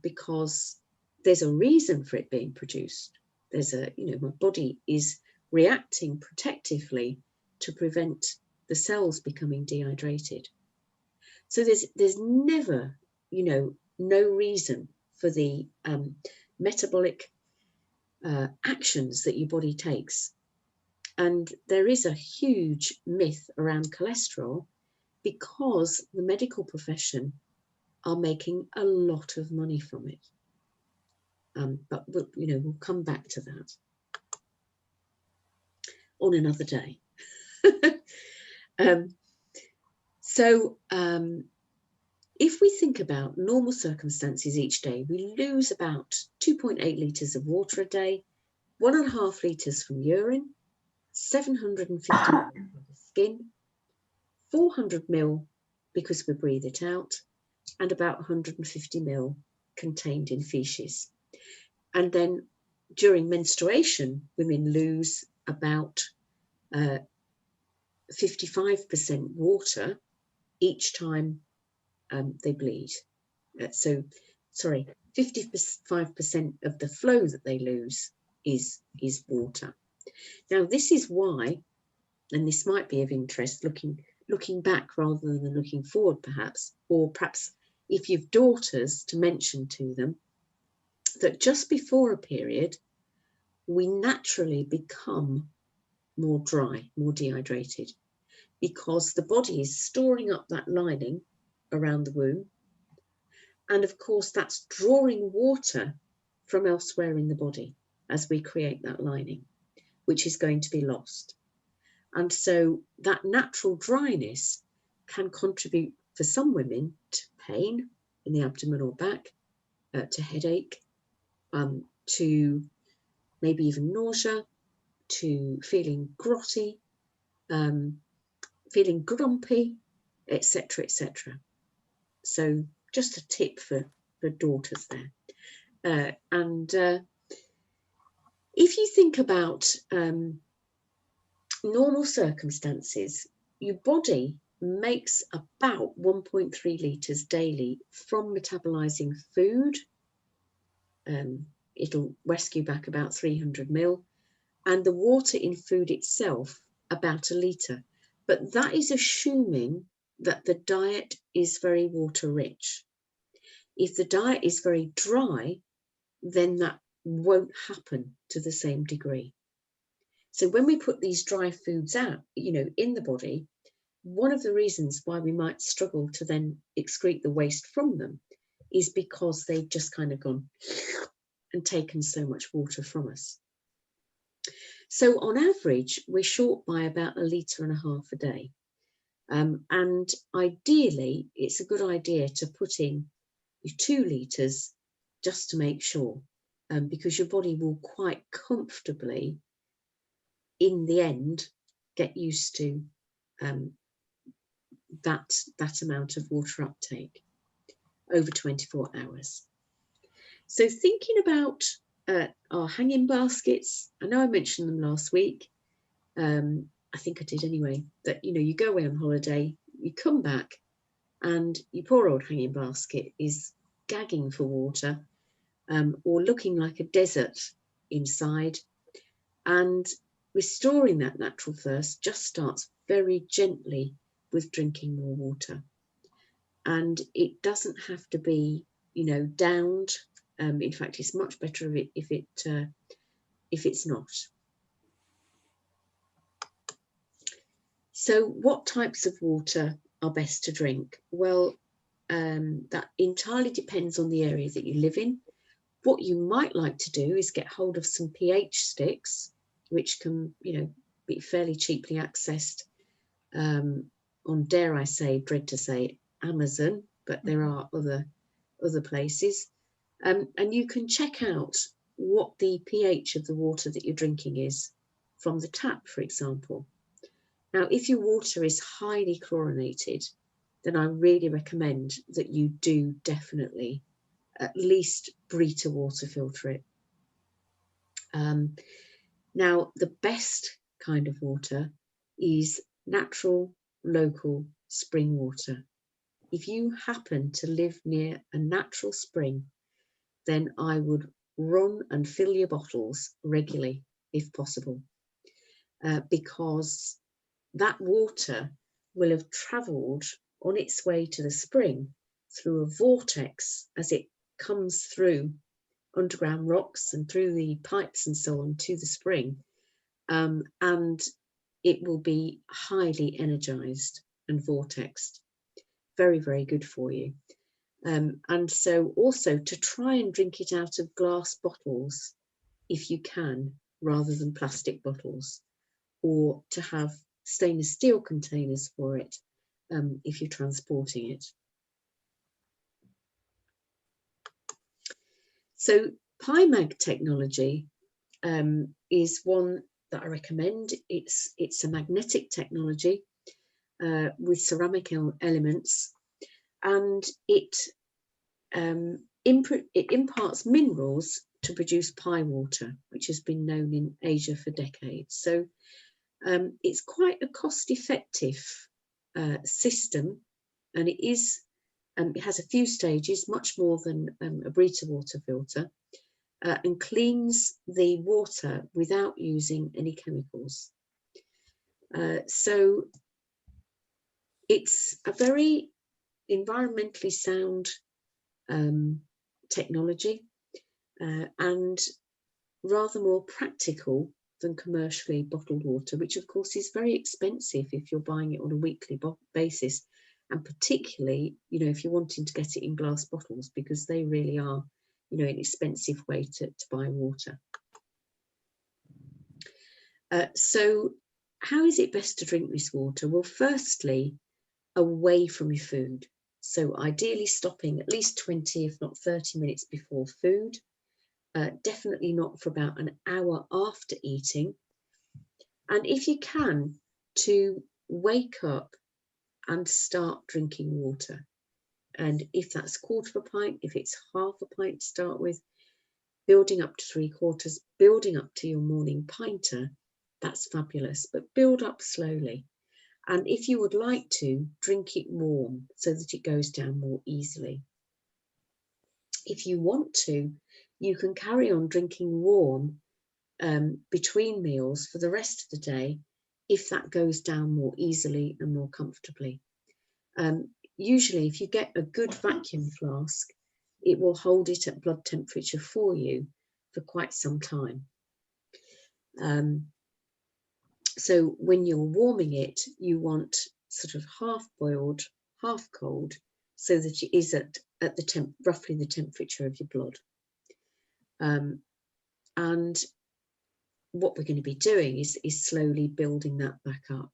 because there's a reason for it being produced. There's my body is reacting protectively to prevent the cells becoming dehydrated. So there's never, no reason for the metabolic actions that your body takes. And there is a huge myth around cholesterol because the medical profession are making a lot of money from it. But we'll come back to that on another day. If we think about normal circumstances each day, we lose about 2.8 litres of water a day, 1.5 litres from urine, 750 ml of the skin, 400 ml because we breathe it out, and about 150 ml contained in faeces. And then during menstruation, women lose about 55% water each time they bleed. So, sorry, 55% of the flow that they lose is water. Now, this is why, and this might be of interest looking back rather than looking forward, perhaps, or perhaps if you've daughters, to mention to them that just before a period, we naturally become more dry, more dehydrated, because the body is storing up that lining around the womb. And of course, that's drawing water from elsewhere in the body as we create that lining, which is going to be lost. And so that natural dryness can contribute for some women to pain in the abdomen or back, to headache, to maybe even nausea, to feeling grotty, feeling grumpy, etc., etc. So just a tip for daughters there. If you think about normal circumstances, your body makes about 1.3 litres daily from metabolising food. It'll rescue back about 300 ml, and the water in food itself about 1 litre. But that is assuming that the diet is very water rich. If the diet is very dry, then that won't happen to the same degree. So when we put these dry foods out, in the body, one of the reasons why we might struggle to then excrete the waste from them is because they've just kind of gone and taken so much water from us. So on average, we're short by about 1.5 litres a day. And ideally, it's a good idea to put in 2 litres just to make sure, because your body will quite comfortably, in the end, get used to that amount of water uptake over 24 hours. So thinking about our hanging baskets, I know I mentioned them last week. I think I did anyway, that, you go away on holiday, you come back and your poor old hanging basket is gagging for water, or looking like a desert inside. And restoring that natural thirst just starts very gently with drinking more water. And it doesn't have to be, downed. In fact, it's much better if it's not. So what types of water are best to drink? Well, that entirely depends on the area that you live in. What you might like to do is get hold of some pH sticks, which can, be fairly cheaply accessed on, dare I say, dread to say, Amazon, but there are other places. And you can check out what the pH of the water that you're drinking is from the tap, for example. Now, if your water is highly chlorinated, then I really recommend that you do definitely at least Brita water filter it. Now, the best kind of water is natural, local spring water. If you happen to live near a natural spring, then I would run and fill your bottles regularly, if possible, because that water will have travelled on its way to the spring through a vortex as it comes through underground rocks and through the pipes and so on to the spring, and it will be highly energized and vortexed. Very, very good for you. And so also to try and drink it out of glass bottles if you can, rather than plastic bottles, or to have stainless steel containers for it if you're transporting it. So PIMAG technology is one that I recommend. It's a magnetic technology with ceramic elements, and it imparts minerals to produce pie water, which has been known in Asia for decades. So it's quite a cost-effective system, and it has a few stages, much more than a Brita water filter, and cleans the water without using any chemicals. So it's a very environmentally sound technology, and rather more practical than commercially bottled water, which of course is very expensive if you're buying it on a weekly basis, and particularly, you know, if you're wanting to get it in glass bottles, because they really are, you know, an expensive way to buy water. So how is it best to drink this water? Well, firstly, away from your food. So ideally stopping at least 20, if not 30 minutes before food. Definitely not for about an hour after eating. And if you can, to wake up and start drinking water. And if that's a quarter of a pint, if it's half a pint to start with, building up to 3/4, building up to your morning pinter, that's fabulous, but build up slowly. And if you would like to, drink it warm so that it goes down more easily. If you want to, you can carry on drinking warm between meals for the rest of the day, if that goes down more easily and more comfortably. Usually, if you get a good vacuum flask, it will hold it at blood temperature for you for quite some time. So when you're warming it, you want sort of half boiled, half cold, so that it is at roughly the temperature of your blood. And what we're going to be doing is slowly building that back up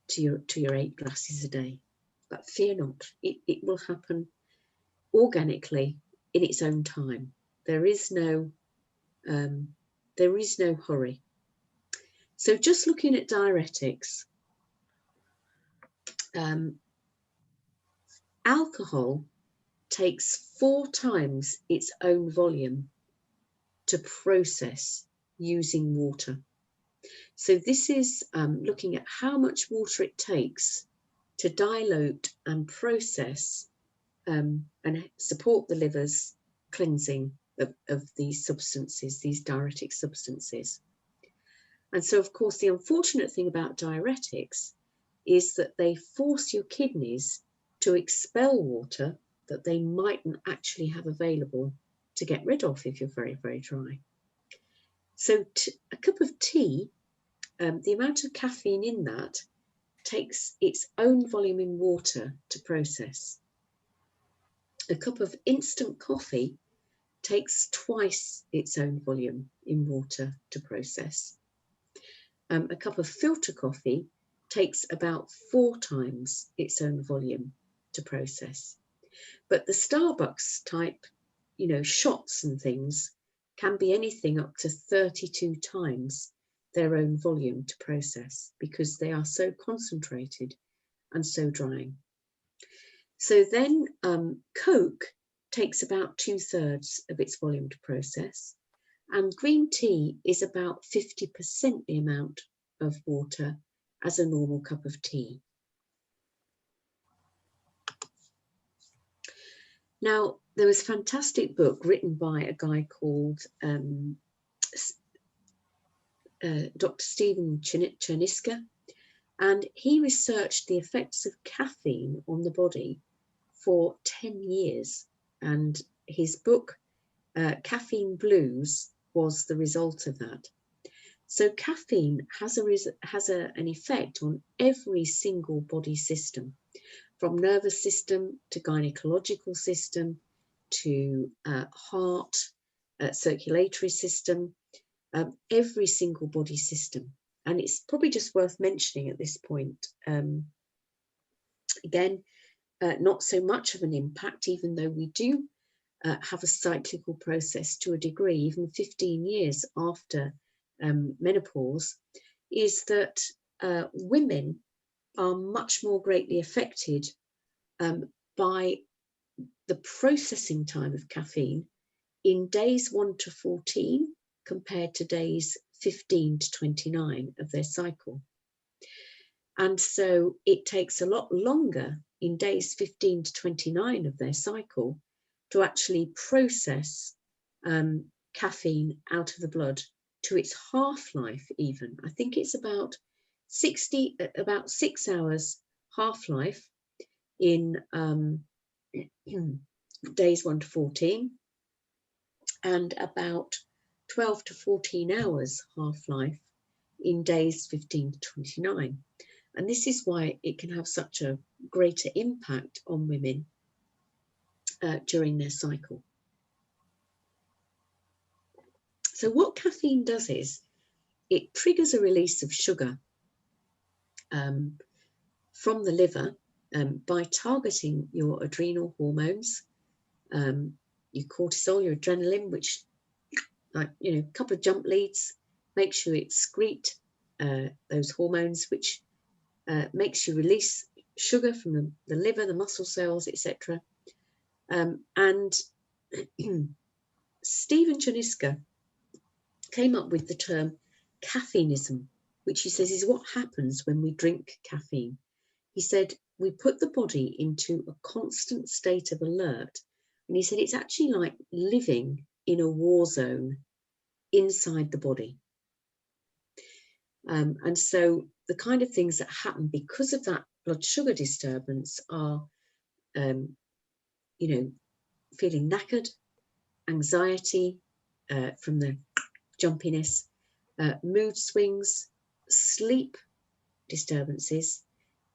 to your 8 glasses a day. But fear not, it will happen organically in its own time. There is no hurry. So just looking at diuretics, alcohol takes 4 times its own volume to process using water. So this is looking at how much water it takes to dilute and process and support the liver's cleansing of these substances, these diuretic substances. And so, of course, the unfortunate thing about diuretics is that they force your kidneys to expel water that they mightn't actually have available to get rid of if you're very, very dry. So a cup of tea, the amount of caffeine in that takes its own volume in water to process. A cup of instant coffee takes twice its own volume in water to process. A cup of filter coffee takes about 4 times its own volume to process. But the Starbucks type, you know, shots and things can be anything up to 32 times their own volume to process, because they are so concentrated and so drying. So then Coke takes about 2/3 of its volume to process, and green tea is about 50% the amount of water as a normal cup of tea. Now, there was a fantastic book written by a guy called Dr. Stephen Cherniska, and he researched the effects of caffeine on the body for 10 years. And his book, Caffeine Blues, was the result of that. So caffeine has an effect on every single body system, from nervous system to gynecological system to heart, circulatory system, every single body system. And it's probably just worth mentioning at this point, again, not so much of an impact, even though we do have a cyclical process to a degree, even 15 years after menopause, is that women are much more greatly affected by the processing time of caffeine in days 1 to 14 compared to days 15 to 29 of their cycle. And so it takes a lot longer in days 15 to 29 of their cycle to actually process caffeine out of the blood to its half-life even. I think it's about 6 hours half-life in days 1 to 14, and about 12 to 14 hours half-life in days 15 to 29. And this is why it can have such a greater impact on women during their cycle. So what caffeine does is it triggers a release of sugar from the liver by targeting your adrenal hormones, your cortisol, your adrenaline, which, like, you know, a couple of jump leads makes you excrete those hormones, which makes you release sugar from the liver, the muscle cells, etc. And Stephen Choniska came up with the term caffeineism, which he says is what happens when we drink caffeine. He said we put the body into a constant state of alert, and he said it's actually like living in a war zone inside the body. And so the kind of things that happen because of that blood sugar disturbance are, you know, feeling knackered, anxiety from the jumpiness, mood swings, sleep disturbances,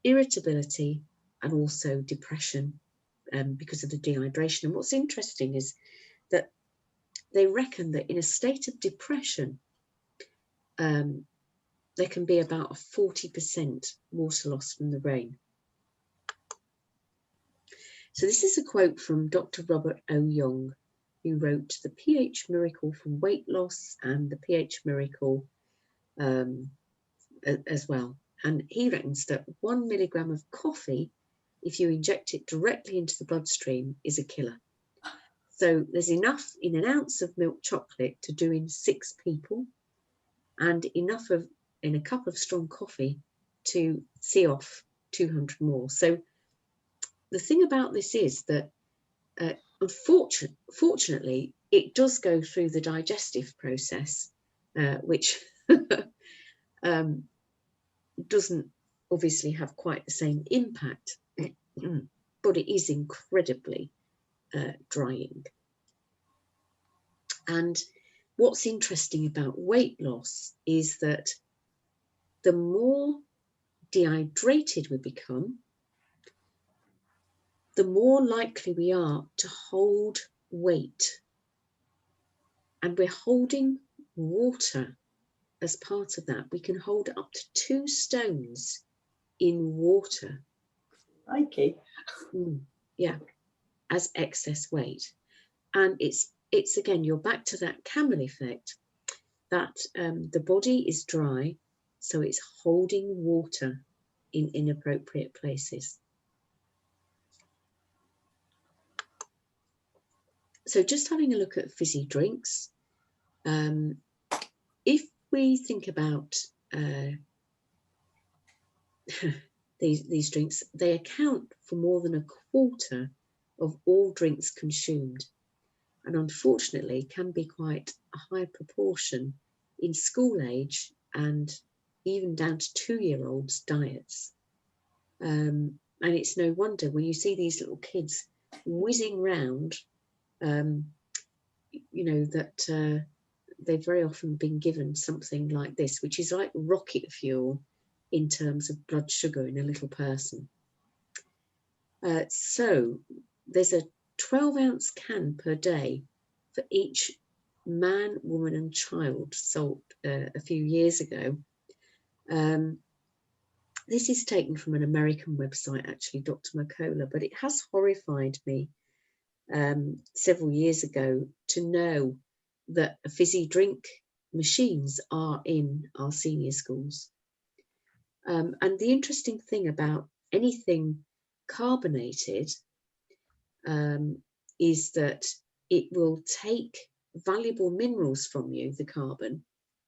irritability, and also depression because of the dehydration. And what's interesting is that they reckon that in a state of depression, there can be about a 40% water loss from the brain. So this is a quote from Dr. Robert O. Young, who wrote The pH Miracle for Weight Loss and The pH Miracle as well. And he reckons that 1 milligram of coffee, if you inject it directly into the bloodstream, is a killer. So there's enough in an ounce of milk chocolate to do in 6 people, and enough of in a cup of strong coffee to see off 200 more. So the thing about this is that unfortunately, it does go through the digestive process, which doesn't obviously have quite the same impact, but it is incredibly drying. And what's interesting about weight loss is that the more dehydrated we become, the more likely we are to hold weight. And we're holding water as part of that. We can hold up to 2 stones in water. Okay. Yeah, as excess weight. And it's again, you're back to that camel effect, that the body is dry, so it's holding water in inappropriate places. So just having a look at fizzy drinks, if we think about these drinks, they account for more than 1/4 of all drinks consumed, and unfortunately can be quite a high proportion in school age and even down to 2-year-olds' diets. And it's no wonder when you see these little kids whizzing round, you know, that they've very often been given something like this, which is like rocket fuel in terms of blood sugar in a little person. So there's a 12-ounce can per day for each man, woman and child sold a few years ago. This is taken from an American website, actually, Dr. Mercola, but it has horrified me several years ago to know that a fizzy drink machines are in our senior schools. And the interesting thing about anything carbonated is that it will take valuable minerals from you, the carbon,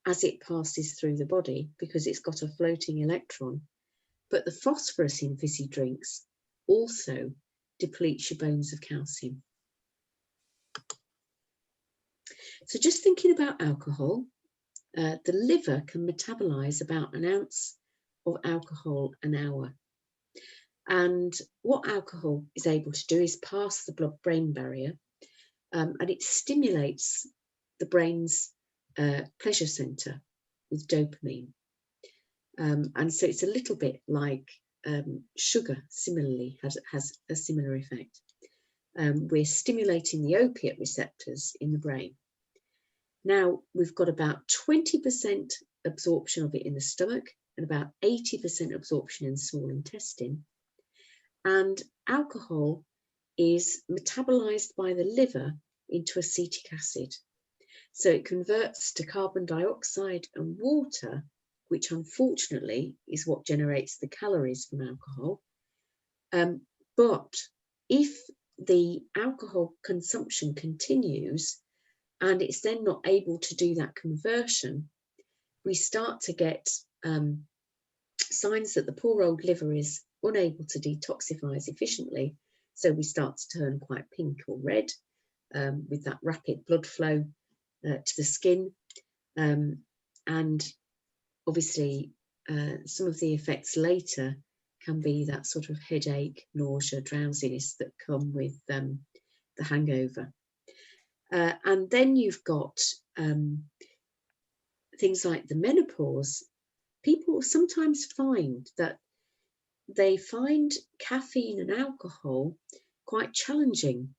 as it passes through the body, because it's got a floating electron. But the phosphorus in fizzy drinks also depletes your bones of calcium. So just thinking about alcohol, the liver can metabolize about 1 ounce of alcohol an hour. And what alcohol is able to do is pass the blood-brain barrier, and it stimulates the brain's pleasure center with dopamine. And so it's a little bit like sugar, similarly, has a similar effect. We're stimulating the opiate receptors in the brain. Now, we've got about 20% absorption of it in the stomach and about 80% absorption in the small intestine. And alcohol is metabolized by the liver into acetic acid. So it converts to carbon dioxide and water, which unfortunately is what generates the calories from alcohol. But if the alcohol consumption continues and it's then not able to do that conversion, we start to get signs that the poor old liver is unable to detoxify as efficiently. So we start to turn quite pink or red with that rapid blood flow to the skin. And obviously, some of the effects later can be that sort of headache, nausea, drowsiness that come with the hangover. And then you've got things like the menopause. People sometimes find that they find caffeine and alcohol quite challenging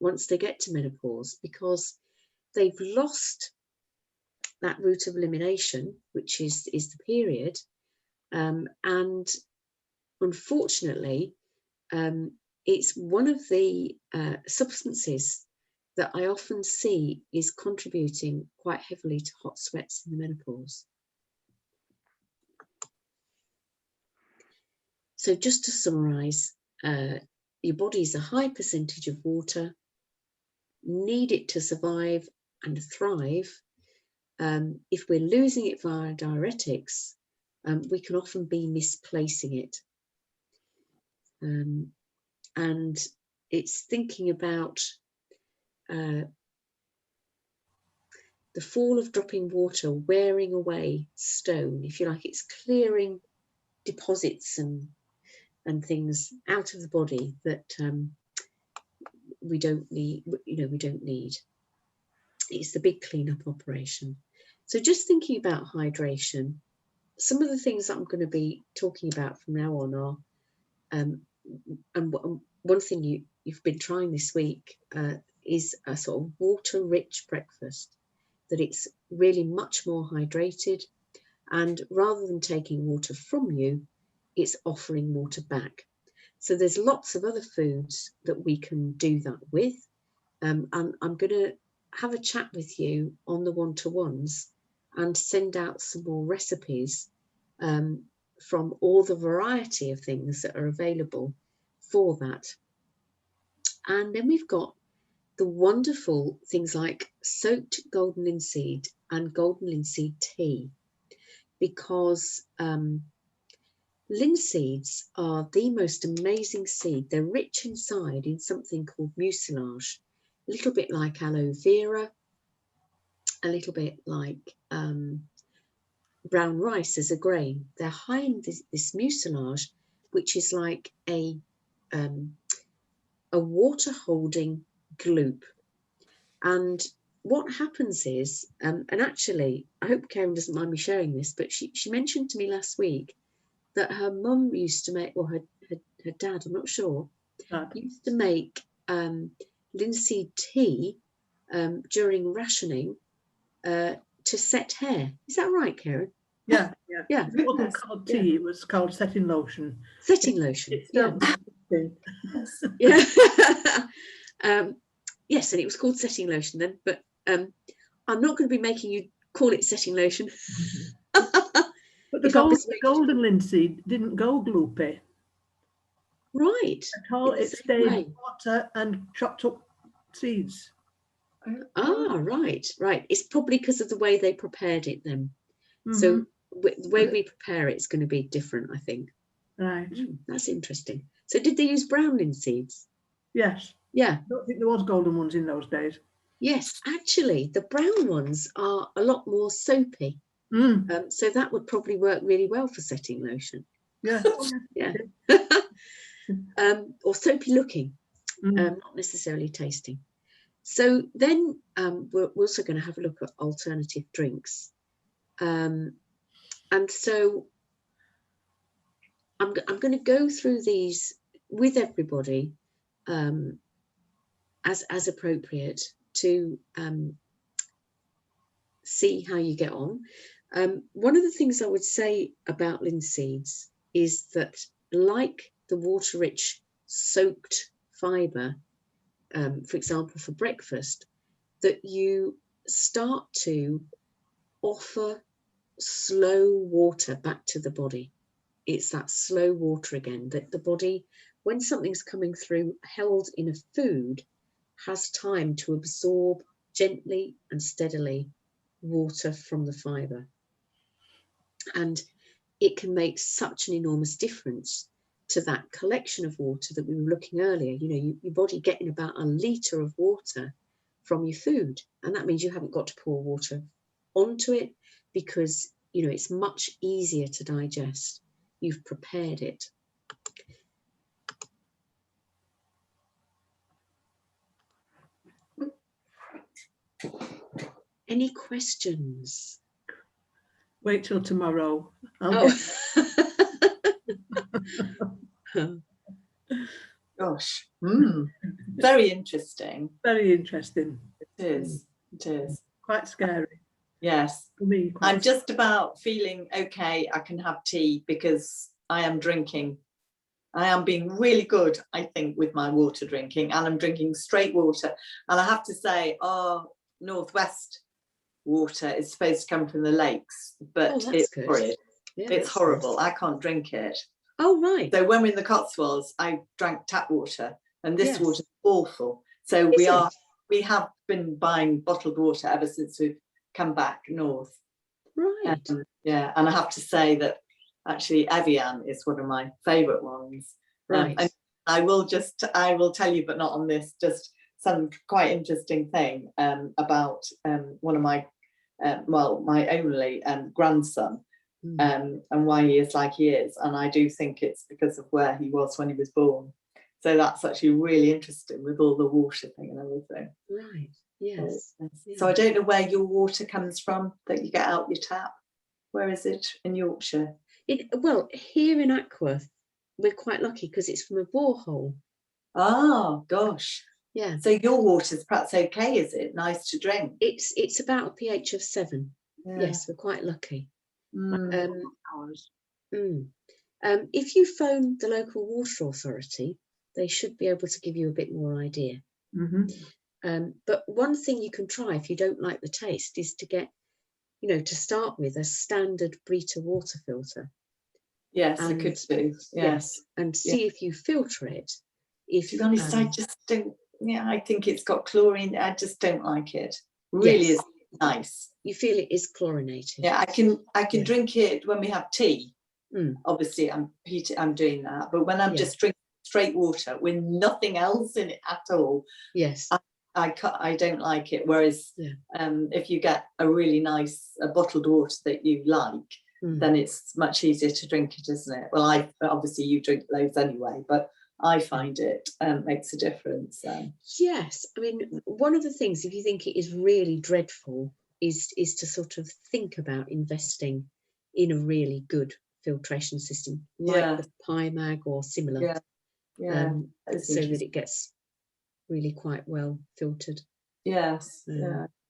once they get to menopause, because they've lost that route of elimination, which is the period. And unfortunately, it's one of the substances that I often see is contributing quite heavily to hot sweats in the menopause. So just to summarise, your body is a high percentage of water, need it to survive and thrive. If we're losing it via diuretics, we can often be misplacing it. And it's thinking about the fall of dropping water wearing away stone, if you like. It's clearing deposits and things out of the body that we don't need, we don't need. It's the big cleanup operation. So just thinking about hydration, some of the things that I'm going to be talking about from now on are, and one thing you've been trying this week is a sort of water-rich breakfast, that it's really much more hydrated, and rather than taking water from you, it's offering water back. So there's lots of other foods that we can do that with. And I'm going to have a chat with you on the one-to-ones and send out some more recipes from all the variety of things that are available for that. And then we've got the wonderful things like soaked golden linseed and golden linseed tea, because linseeds are the most amazing seed. They're rich inside in something called mucilage, a little bit like aloe vera, a little bit like brown rice as a grain. They're high in this mucilage, which is like a water holding gloop. And what happens is, and actually, I hope Karen doesn't mind me sharing this, but she mentioned to me last week that her mum used to make, or her dad, I'm not sure, used to make linseed tea during rationing to set hair. Is that right, Karen? Yeah. Yeah. It wasn't called tea, it was called setting lotion. Setting lotion. Yeah. Yeah. Yes, and it was called setting lotion then, but I'm not going to be making you call it setting lotion. But the If I persuade you- golden linseed didn't go gloopy Right. at all. in the It same stayed way. water and chopped up seeds. Ah, right. It's probably because of the way they prepared it then. Mhm. So the way we prepare it's going to be different, I think. Right. That's interesting. So did they use brown linseeds? Yes. Yeah. I don't think there was golden ones in those days. Yes, actually, the brown ones are a lot more soapy. So that would probably work really well for setting lotion. Yeah. Yeah. Or soapy looking, not necessarily tasting. So then we're also going to have a look at alternative drinks. And so I'm going to go through these with everybody as appropriate to see how you get on. One of the things I would say about linseeds is that, like the water-rich soaked fibre, for example, for breakfast, that you start to offer slow water back to the body. It's that slow water again, that the body, when something's coming through held in a food, has time to absorb gently and steadily water from the fibre. And it can make such an enormous difference to that collection of water that we were looking earlier. You know, your body getting about a litre of water from your food. And that means you haven't got to pour water onto it because, you know, it's much easier to digest. You've prepared it. Any questions? Wait till tomorrow. Gosh, very interesting. Very interesting. It is. It is. Quite scary. Yes. For me. I'm just about feeling okay. I can have tea because I am drinking. I am being really good, I think, with my water drinking, and I'm drinking straight water. And I have to say, our northwest water is supposed to come from the lakes, but it's horrid. Yeah, it's horrible. I can't drink it. Oh, right. So when we're in the Cotswolds, I drank tap water, and this Yes. water is awful. So we have been buying bottled water ever since we've come back north. Right. Yeah, and I have to say that actually Evian is one of my favourite ones. Right. And I will tell you, but not on this, just some quite interesting thing about one of my my only grandson, and why he is like he is. And I do think it's because of where he was when he was born. So that's actually really interesting with all the water thing and everything. Right. Yes. So I don't know where your water comes from that you get out your tap. Where is it in Yorkshire? Well, here in Ackworth, we're quite lucky because it's from a borehole. Oh, gosh. Yeah. So your water's perhaps okay, is it? Nice to drink? It's about a pH of 7. Yeah. Yes, we're quite lucky. Hours. If you phone the local water authority, they should be able to give you a bit more idea. But one thing you can try if you don't like the taste is to get, to start with, a standard Brita water filter. Yes, I could do. Yes. And see if you filter it. To be honest, I just don't. Yeah, I think it's got chlorine. I just don't like it. Really is nice. You feel it is chlorinated. Yeah, I can drink it when we have tea. Obviously, I'm doing that. But when I'm just drinking straight water with nothing else in it at all, yes, I don't like it. Whereas if you get a really nice bottled water that you like, then it's much easier to drink it, isn't it? Well, obviously you drink loads anyway, but I find it makes a difference. Yes, I mean, one of the things, if you think it is really dreadful, is to sort of think about investing in a really good filtration system, like the PIMAG or similar, so that it gets really quite well filtered. Yes,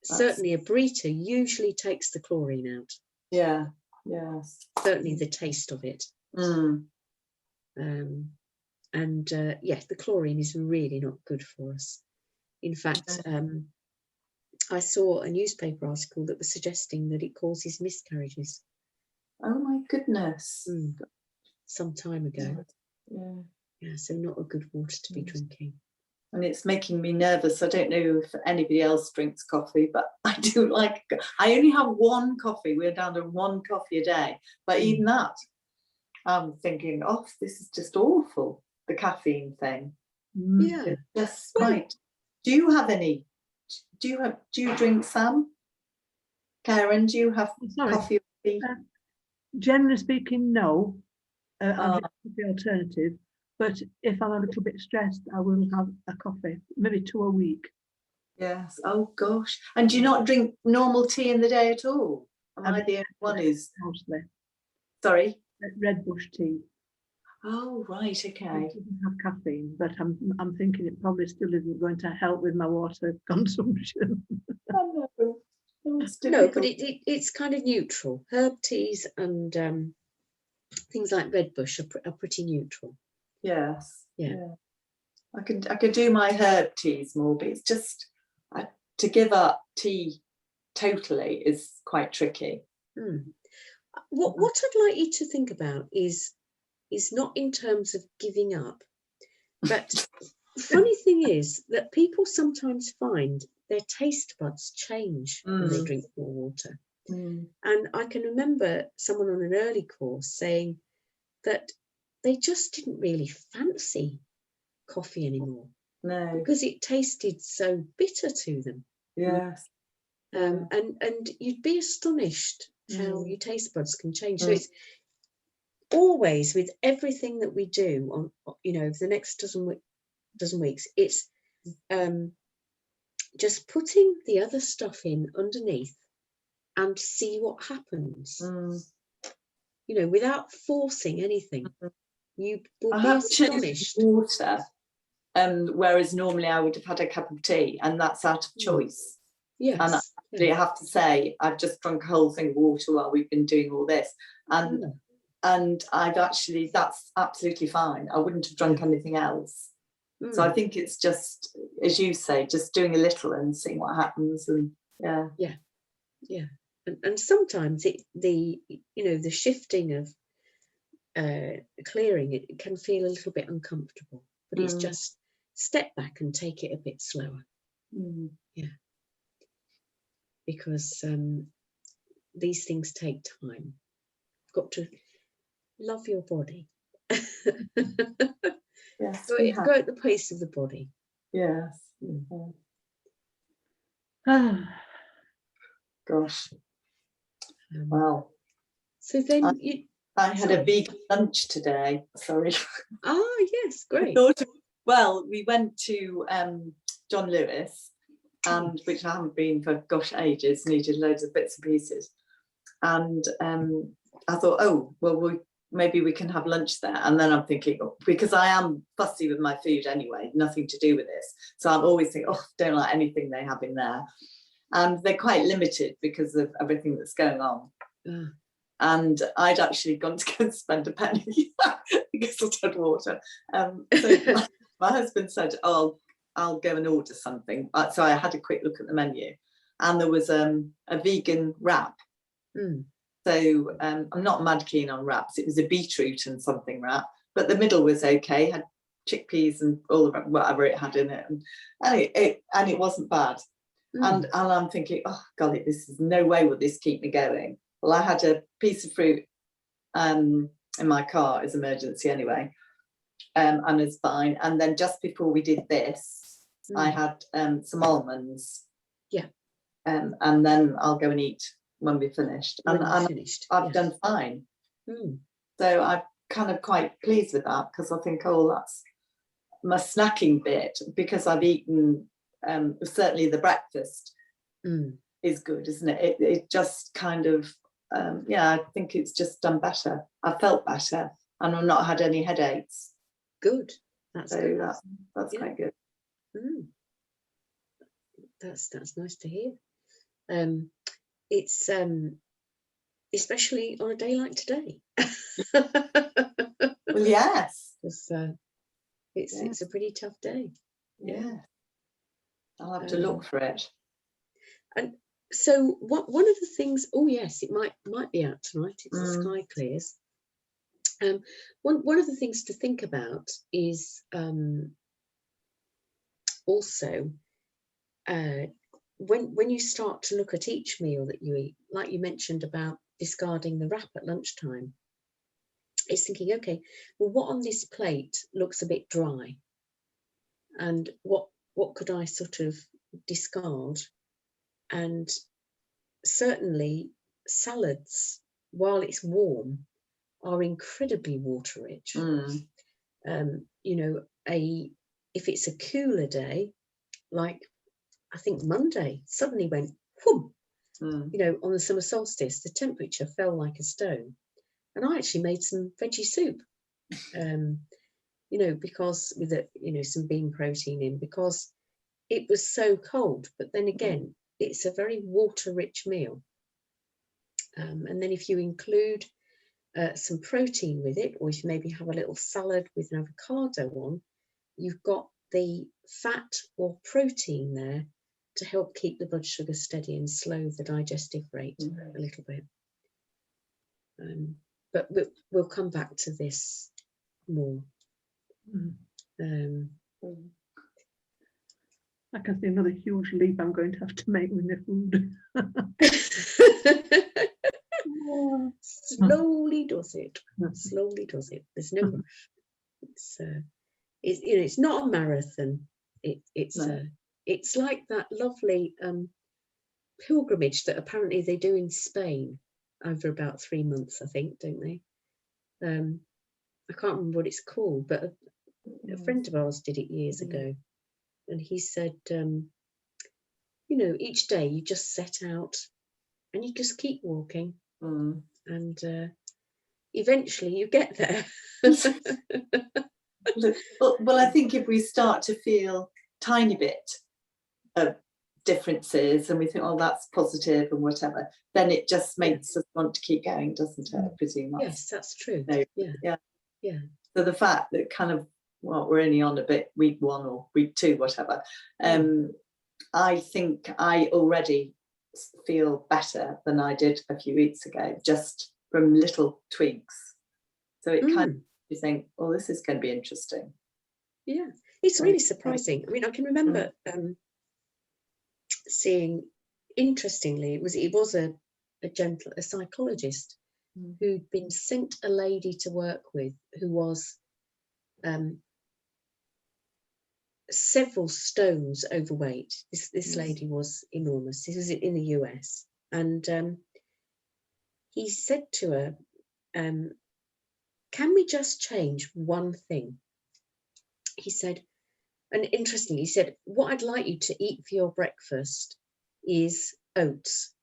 certainly a Brita usually takes the chlorine out. Yeah, yes. Certainly the taste of it. And yes, the chlorine is really not good for us. In fact, I saw a newspaper article that was suggesting that it causes miscarriages Oh my goodness. some time ago. Yeah. Yeah, so not a good water to be drinking. And it's making me nervous. I don't know if anybody else drinks coffee, but I do like, I only have one coffee. We're down to one coffee a day. But even that, I'm thinking, oh, this is just awful, the caffeine thing. Yeah. It's just quite. Do you have any? Do you drink, Sam? Karen, do you have coffee or tea? Generally speaking, no. I Oh. drink the alternative. But if I'm a little bit stressed, I will have a coffee, maybe 2 a week. Yes. Oh gosh. And do you not drink normal tea in the day at all? Am I drink the only one who's? Mostly Sorry. red bush tea. Oh right. It Okay. doesn't have caffeine, but I'm thinking it probably still isn't going to help with my water consumption. Oh, no. It's No, but difficult. it's kind of neutral. Herb teas and things like red bush are pretty neutral. Yes. Yeah. I could do my herb teas more, but it's just to give up tea totally is quite tricky. What I'd like you to think about is not in terms of giving up, but the funny thing is that people sometimes find their taste buds change when they drink more water. And I can remember someone on an early course saying that they just didn't really fancy coffee anymore. No. Because it tasted so bitter to them. Yes. And you'd be astonished how your taste buds can change. So it's always, with everything that we do on, the next dozen weeks, it's just putting the other stuff in underneath and see what happens. Without forcing anything. You will be astonished. Water, whereas normally I would have had a cup of tea, and that's out of choice. Yes. And I have to say, I've just drunk a whole thing of water while we've been doing all this, and I've actually, that's absolutely fine. I wouldn't have drunk anything else. So I think it's just, as you say, just doing a little and seeing what happens. And yeah. And sometimes the shifting of clearing, it can feel a little bit uncomfortable, but it's just step back and take it a bit slower. Because these things take time. You've got to love your body. Yes, go at the pace of the body. Yes. Gosh. Well. So then I had a vegan lunch today. Sorry. Yes, great. Well, we went to John Lewis, and which I haven't been for ages. Needed loads of bits and pieces, and I thought, maybe we can have lunch there. And then I'm thinking, because I am fussy with my food anyway, nothing to do with this, so I'm always thinking, don't like anything they have in there, and they're quite limited because of everything that's going on. And I'd actually gone to go and spend a penny because I had water. So my husband said, I'll go and order something. So I had a quick look at the menu, and there was a vegan wrap. So I'm not mad keen on wraps. It was a beetroot and something wrap, but the middle was okay. Had chickpeas and all of whatever it had in it, and it wasn't bad. And I'm thinking, golly, this is no way will this keep me going. Well, I had a piece of fruit in my car as emergency anyway, and it's fine. And then just before we did this, I had some almonds. Yeah. And then I'll go and eat when we're finished. I've done fine. So I'm kind of quite pleased with that, because I think, that's my snacking bit, because I've eaten certainly the breakfast is good, isn't it? It just kind of I think it's just done better. I felt better, and I've not had any headaches. Good. That's good. That's quite good. That's nice to hear. It's especially on a day like today. Well, yes. It's a pretty tough day. Yeah. I'll have to look for it. And so one of the things, oh yes, it might be out tonight if the sky clears. One of the things to think about is also when you start to look at each meal that you eat, like you mentioned about discarding the wrap at lunchtime, it's thinking, okay, well, what on this plate looks a bit dry, and what could I sort of discard? And certainly salads, while it's warm, are incredibly water rich. You know, if it's a cooler day, like I think Monday suddenly went whoom, you know, on the summer solstice, the temperature fell like a stone, and I actually made some veggie soup, you know, because with some bean protein in, because it was so cold. But then again, it's a very water rich meal, and then if you include some protein with it, or if you maybe have a little salad with an avocado on, you've got the fat or protein there to help keep the blood sugar steady and slow the digestive rate a little bit. But we'll come back to this more. I can see another huge leap I'm going to have to make with the food. Slowly does it. Slowly does it. There's no rush. It's not a marathon. It's like that lovely pilgrimage that apparently they do in Spain over about 3 months, I think, don't they? I can't remember what it's called, but a friend of ours did it years ago, and he said, you know, each day you just set out and you just keep walking, and eventually you get there. Well, I think if we start to feel tiny bit of differences and we think, oh, that's positive and whatever, then it just makes us want to keep going, doesn't it? I presume. Yes, that's true. No, yeah. So the fact that kind of, well, we're only on a bit week 1 or week 2, whatever. I think I already feel better than I did a few weeks ago, just from little tweaks. So it kind of, you think, oh, this is going to be interesting. Yeah, it's really surprising. I mean, I can remember seeing, interestingly, it was a psychologist who'd been sent a lady to work with who was several stones overweight. This lady was enormous. This was in the US, and he said to her, can we just change one thing? He said, and interestingly, he said, what I'd like you to eat for your breakfast is oats.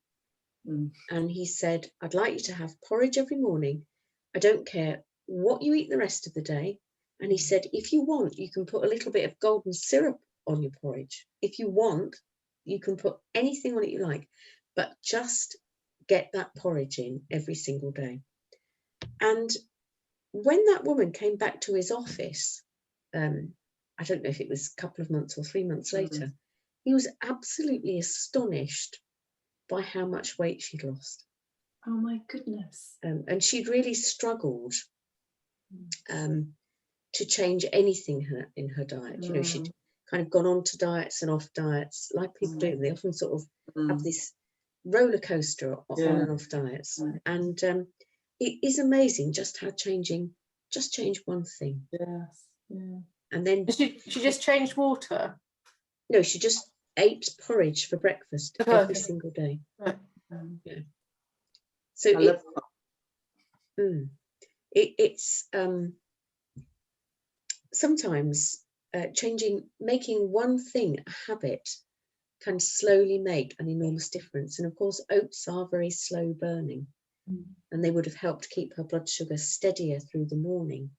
And he said, I'd like you to have porridge every morning. I don't care what you eat the rest of the day. And he said, if you want, you can put a little bit of golden syrup on your porridge. If you want, you can put anything on it you like, but just get that porridge in every single day. And when that woman came back to his office, I don't know if it was a couple of months or 3 months later, he was absolutely astonished by how much weight she'd lost. Oh my goodness. And she'd really struggled to change anything in her diet. You know, she'd kind of gone on to diets and off diets, like people do. They often sort of have this roller coaster on and off diets. And it is amazing just how change one thing. Yes. Yeah. And then she just changed water. No, she just ate porridge for breakfast every single day. Right. Yeah. So it's sometimes making one thing a habit can slowly make an enormous difference. And of course, oats are very slow burning, and they would have helped keep her blood sugar steadier through the morning.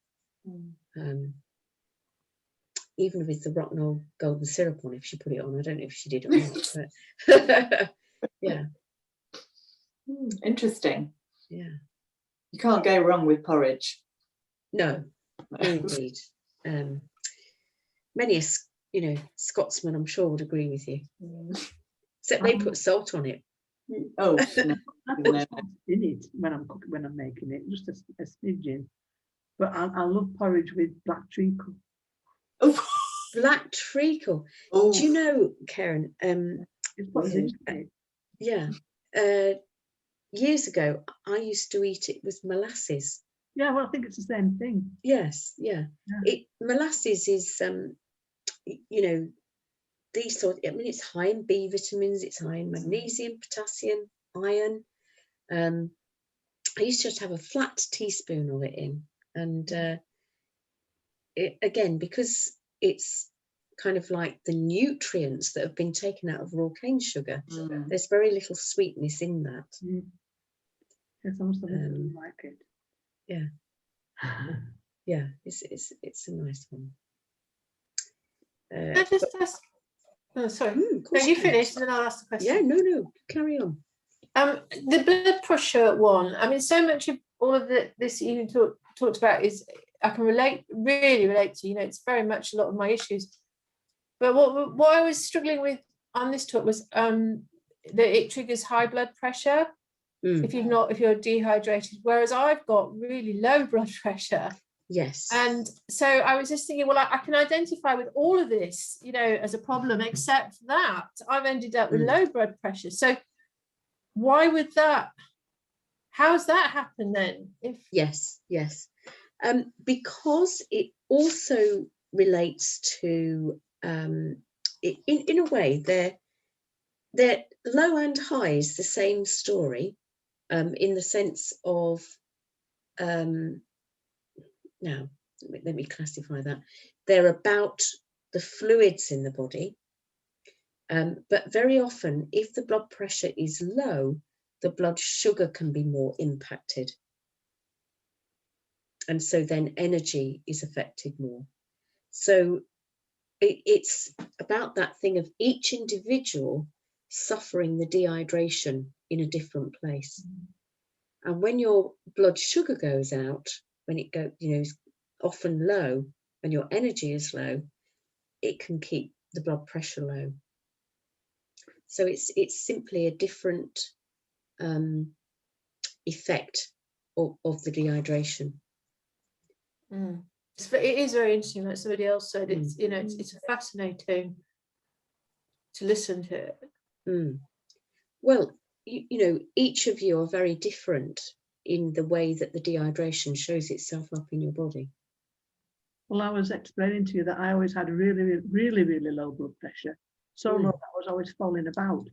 Even with the rotten old golden syrup on, if she put it on. I don't know if she did or not, but yeah. Interesting. Yeah. You can't go wrong with porridge. No, indeed. Many a Scotsman, I'm sure, would agree with you. except they put salt on it. Oh, no. I put salt in it when I'm cooking, when I'm making it, just a smidgen. But I love porridge with black treacle. Oh, Black treacle. oh, Do you know, Karen? It's what is in it. Yeah. Years ago, I used to eat it with molasses. Yeah, well, I think it's the same thing. Yes, yeah. Yeah. Molasses is, you know, these sort. I mean, it's high in B vitamins. It's high in magnesium, potassium, iron. I used to just have a flat teaspoon of it in, and it, again, because it's kind of like the nutrients that have been taken out of raw cane sugar. There's very little sweetness in that. Yes, I must have like it. Yeah. Yeah, it's a nice one. Can I just ask? Oh, sorry. of So course you can. finished, and then I'll ask the question. Yeah, no, carry on. The blood pressure one. I mean, so much of all of this you talked about is I can really relate to. You know, it's very much a lot of my issues. But what I was struggling with on this talk was that it triggers high blood pressure if you're dehydrated, whereas I've got really low blood pressure. Yes. And so I was just thinking, well, I can identify with all of this, you know, as a problem, except that I've ended up with low blood pressure. So why would that? How's that happen then? Yes. Because it also relates to, in a way, they're low and high is the same story, in the sense of, now let me classify that. They're about the fluids in the body, but very often, if the blood pressure is low, the blood sugar can be more impacted. And so then energy is affected more. So it's about that thing of each individual suffering the dehydration in a different place. And when your blood sugar goes out, when it goes, you know, is often low, when your energy is low, it can keep the blood pressure low. So it's simply a different effect of the dehydration. It is very interesting, like somebody else said. It's, you know, it's fascinating to listen to it. Well, you know, each of you are very different in the way that the dehydration shows itself up in your body. Well, I was explaining to you that I always had really, really, really low blood pressure. So low that I was always falling about.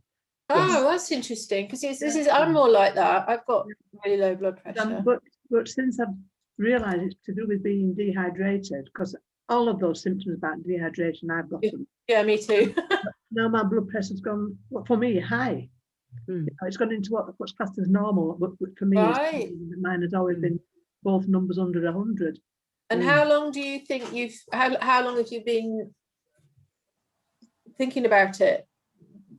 Oh, that's interesting, because I'm more like that. I've got really low blood pressure. But since I've realised it's to do with being dehydrated, because all of those symptoms about dehydration, I've got them. Yeah, me too. Now my blood pressure's gone, well, for me, high. You know, it's gone into what's classed as normal, but for me, mine has always been both numbers under 100. And how long do you think how long have you been thinking about it?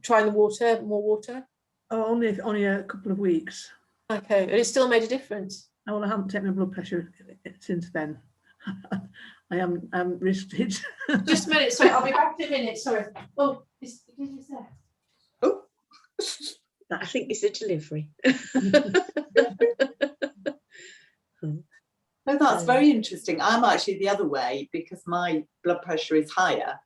Trying more water? Oh, only a couple of weeks. Okay, and it still made a difference. Oh, well, I haven't taken my blood pressure since then. I am risked it. Just a minute, sorry, I'll be back in a minute. Sorry. Oh, is there? oh. I think it's a delivery. Oh, that's very interesting. I'm actually the other way, because my blood pressure is higher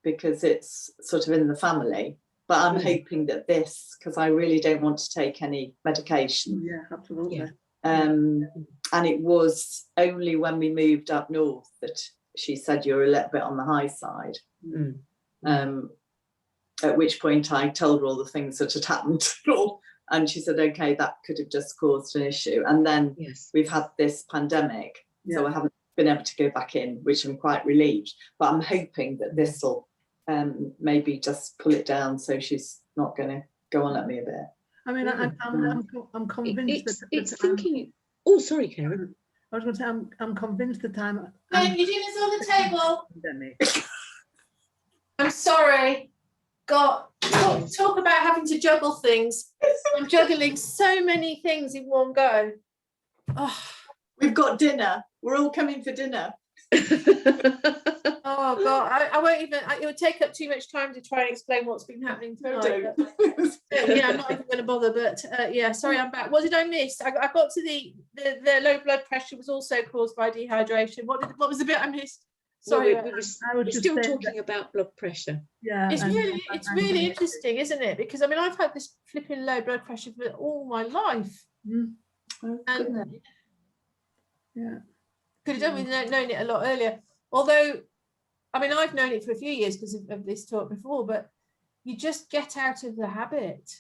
because it's sort of in the family. But I'm hoping that this, because I really don't want to take any medication. Yeah, absolutely. Yeah. And it was only when we moved up north that she said you're a little bit on the high side. At which point I told her all the things that had happened. And she said, okay, that could have just caused an issue. And then we've had this pandemic, so I haven't been able to go back in, which I'm quite relieved. But I'm hoping that this will maybe just pull it down, so she's not going to go on at me a bit. I mean, I'm convinced it's thinking. Oh, sorry, Karen. I was going to say I'm convinced that I'm. Can you do this on the table? I'm sorry. God, talk about having to juggle things. I'm juggling so many things in one go. Oh. We've got dinner. We're all coming for dinner. Oh God, I won't even. It would take up too much time to try and explain what's been happening No, tonight. don't. Yeah, I'm not even going to bother. But yeah, sorry, I'm back. What did I miss? I got to the low blood pressure was also caused by dehydration. What was the bit I missed? Well, Sorry, we I we're was just still saying talking about blood pressure. Yeah, it's and really interesting, isn't it? Because I mean, I've had this flipping low blood pressure for all my life, Oh, and goodness. yeah, could have done with known it a lot earlier. Although, I mean, I've known it for a few years because of this talk before, but you just get out of the habit.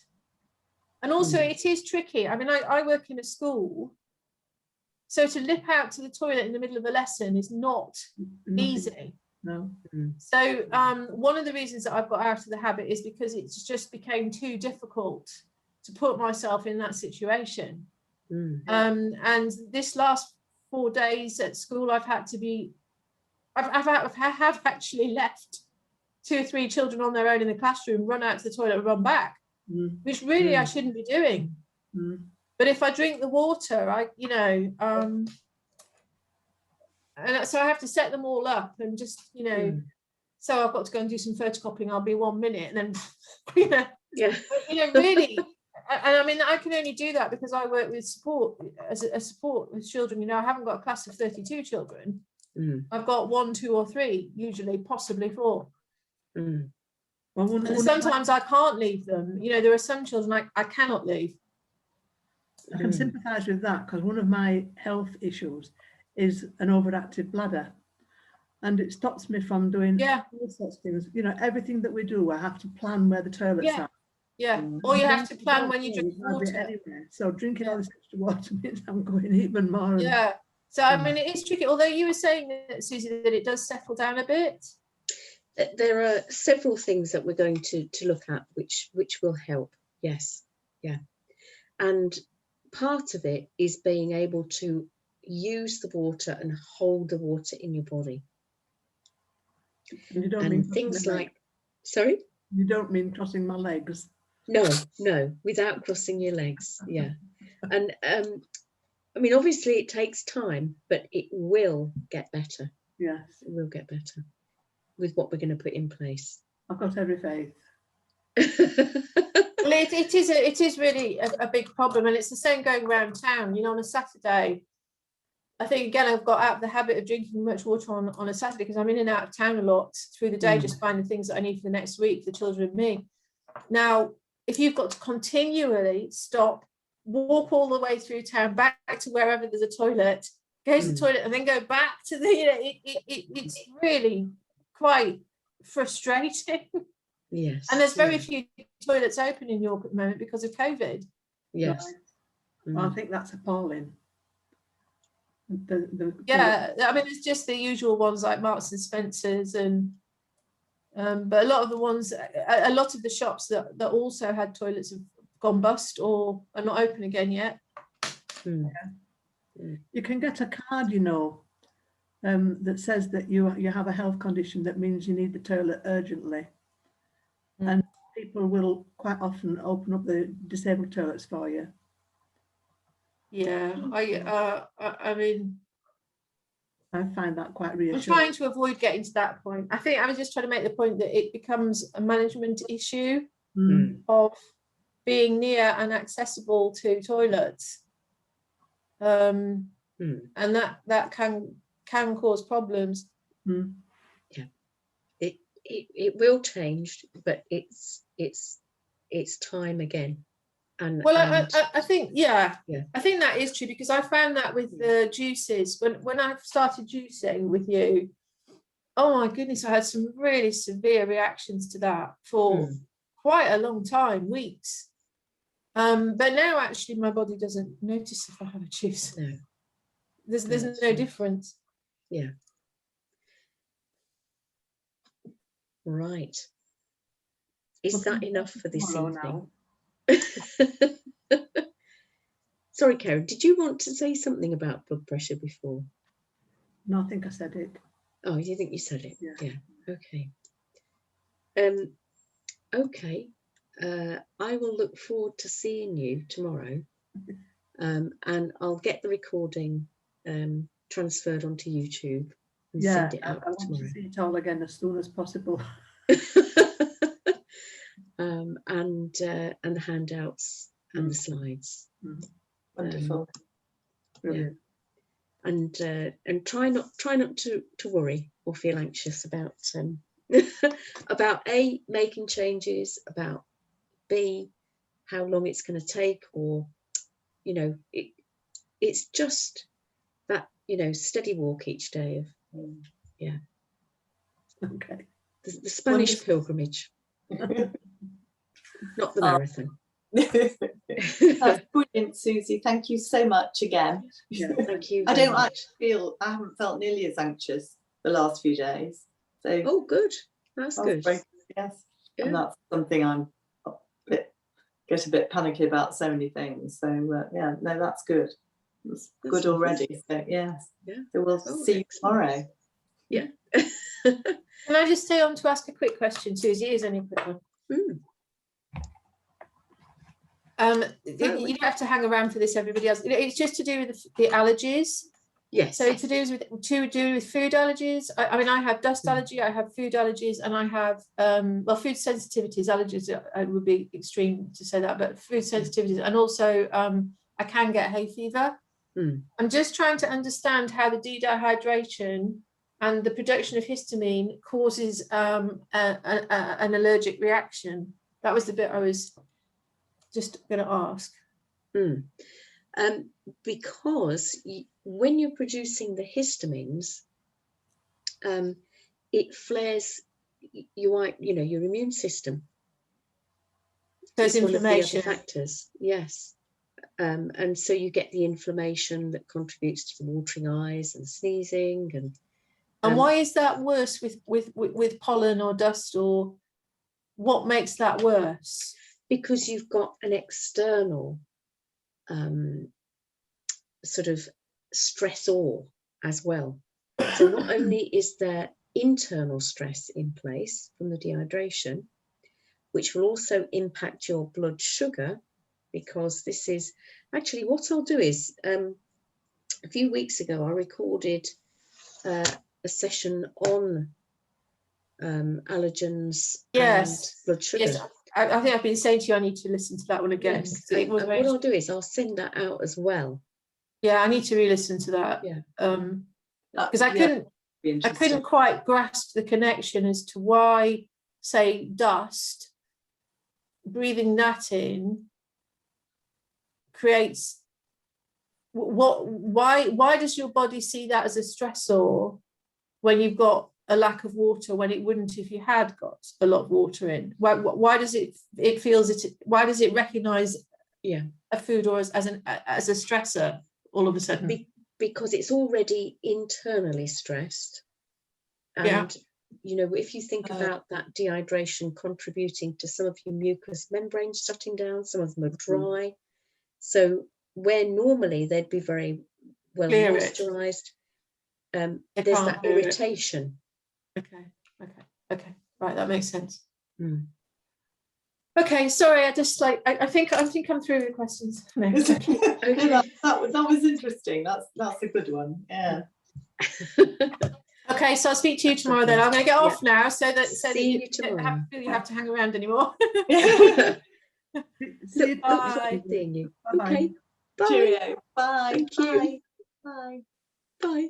And also, it is tricky. I mean, I work in a school, so to nip out to the toilet in the middle of a lesson is not easy. no. So one of the reasons that I've got out of the habit is because it just became too difficult to put myself in that situation. And this last 4 days at school, I've had to be, I have actually left 2 or 3 children on their own in the classroom, run out to the toilet and run back, which really I shouldn't be doing. But if I drink the water, and so I have to set them all up and just, so I've got to go and do some photocopying. I'll be 1 minute and then, really. And I mean, I can only do that because I work with support as a support with children. I haven't got a class of 32 children. I've got 1, 2 or 3, usually, possibly 4. Well, And sometimes I can't leave them. There are some children I cannot leave. I can sympathise with that because one of my health issues is an overactive bladder, and it stops me from doing all sorts of things. Everything that we do, I have to plan where the toilets are. Yeah, or you have to plan when you drink water. Anyway. So drinking all this extra water means I'm going even more. Yeah. So I mean, it is tricky. Although you were saying that, Susie, that it does settle down a bit. There are several things that we're going to look at which will help. Yes, yeah, and part of it is being able to use the water and hold the water in your body. And you don't mean things like, sorry? You don't mean crossing my legs? No, without crossing your legs. Yeah, and I mean, obviously it takes time, but it will get better. Yes, it will get better with what we're going to put in place. I've got every faith. Well, it is really a big problem, and it's the same going around town. On a Saturday, I think again I've got out of the habit of drinking much water on a Saturday because I'm in and out of town a lot through the day, just finding things that I need for the next week, the children and me. Now, if you've got to continually stop, walk all the way through town back to wherever there's a toilet, go to the toilet and then go back to the, it's really quite frustrating. Yes. And there's very few toilets open in York at the moment because of COVID. Yes. Well, I think that's appalling. Yeah, I mean, it's just the usual ones like Marks and Spencer's, and but a lot of the shops that also had toilets have gone bust or are not open again yet. You can get a card, that says that you have a health condition that means you need the toilet urgently, and people will quite often open up the disabled toilets for you. Yeah, I mean, I find that quite reassuring. I'm trying to avoid getting to that point. I think I was just trying to make the point that it becomes a management issue of being near and accessible to toilets, and that can cause problems. Yeah, it will change, but it's time again. I think I think that is true, because I found that with the juices when I started juicing with you. Oh my goodness, I had some really severe reactions to that for quite a long time, weeks. But now actually my body doesn't notice if I have a juice. No. There's no difference. Yeah. Right. Is that enough for this evening? Sorry, Karen, did you want to say something about blood pressure before? No, I think I said it. Oh, you think you said it? Yeah. Okay. Okay. I will look forward to seeing you tomorrow, and I'll get the recording transferred onto YouTube, and Yeah, send it I out want to tomorrow. see it all again as soon as possible. And the handouts and the slides. Wonderful. Brilliant. And try not to worry or feel anxious about about A, making changes, about B, how long it's going to take, or it's just that steady walk each day of Okay. the Spanish pilgrimage, not the marathon. That's brilliant, Susie. Thank you so much again. Yeah. Thank you. I very don't much. actually I haven't felt nearly as anxious the last few days. So Oh, good. That's good. great. Yes. Yeah. And that's something I'm get a bit panicky about, so many things. So yeah, no, that's good. It's good already. So yes. Yeah. So we'll see you tomorrow. Yeah. Can I just stay on to ask a quick question, Susie? Is only a quick one. You don't have to hang around for this, everybody else. It's just to do with the allergies. Yes. So it's to do with food allergies. I mean, I have dust allergy, I have food allergies, and I have food sensitivities. Allergies would be extreme to say that, but food sensitivities, and also I can get hay fever. I'm just trying to understand how the dehydration and the production of histamine causes an allergic reaction. That was the bit I was just going to ask. Because when you're producing the histamines, it flares your immune system. There's inflammation. One of the other factors, yes. And so you get the inflammation that contributes to the watering eyes and sneezing. And why is that worse with pollen or dust, or what makes that worse? Because you've got an external sort of stressor as well. So not only is there internal stress in place from the dehydration, which will also impact your blood sugar, because this is actually what I'll do is a few weeks ago I recorded a session on allergens and blood sugar. Yes, I think I've been saying to you I need to listen to that one again. Yes. It was what I'll do is I'll send that out as well. Yeah, I need to re-listen to that. Yeah. Because I couldn't quite grasp the connection as to why, say, dust, breathing that in creates why does your body see that as a stressor when you've got a lack of water, when it wouldn't if you had got a lot of water in? Why does why does it recognize a food or as a stressor all of a sudden? Because it's already internally stressed, and if you think about that dehydration contributing to some of your mucous membranes shutting down, some of them are dry, so where normally they'd be very well moisturized, there's that irritation. Okay, right, that makes sense. Okay, sorry, I think I'm through with the questions. No, okay. that was interesting. That's a good one. Yeah. Okay, so I'll speak to you tomorrow then. I'm going to get off now so that you don't have to hang around anymore. Bye. Seeing you. Okay. Bye. Cheerio. Bye. Thank you. Bye. Bye.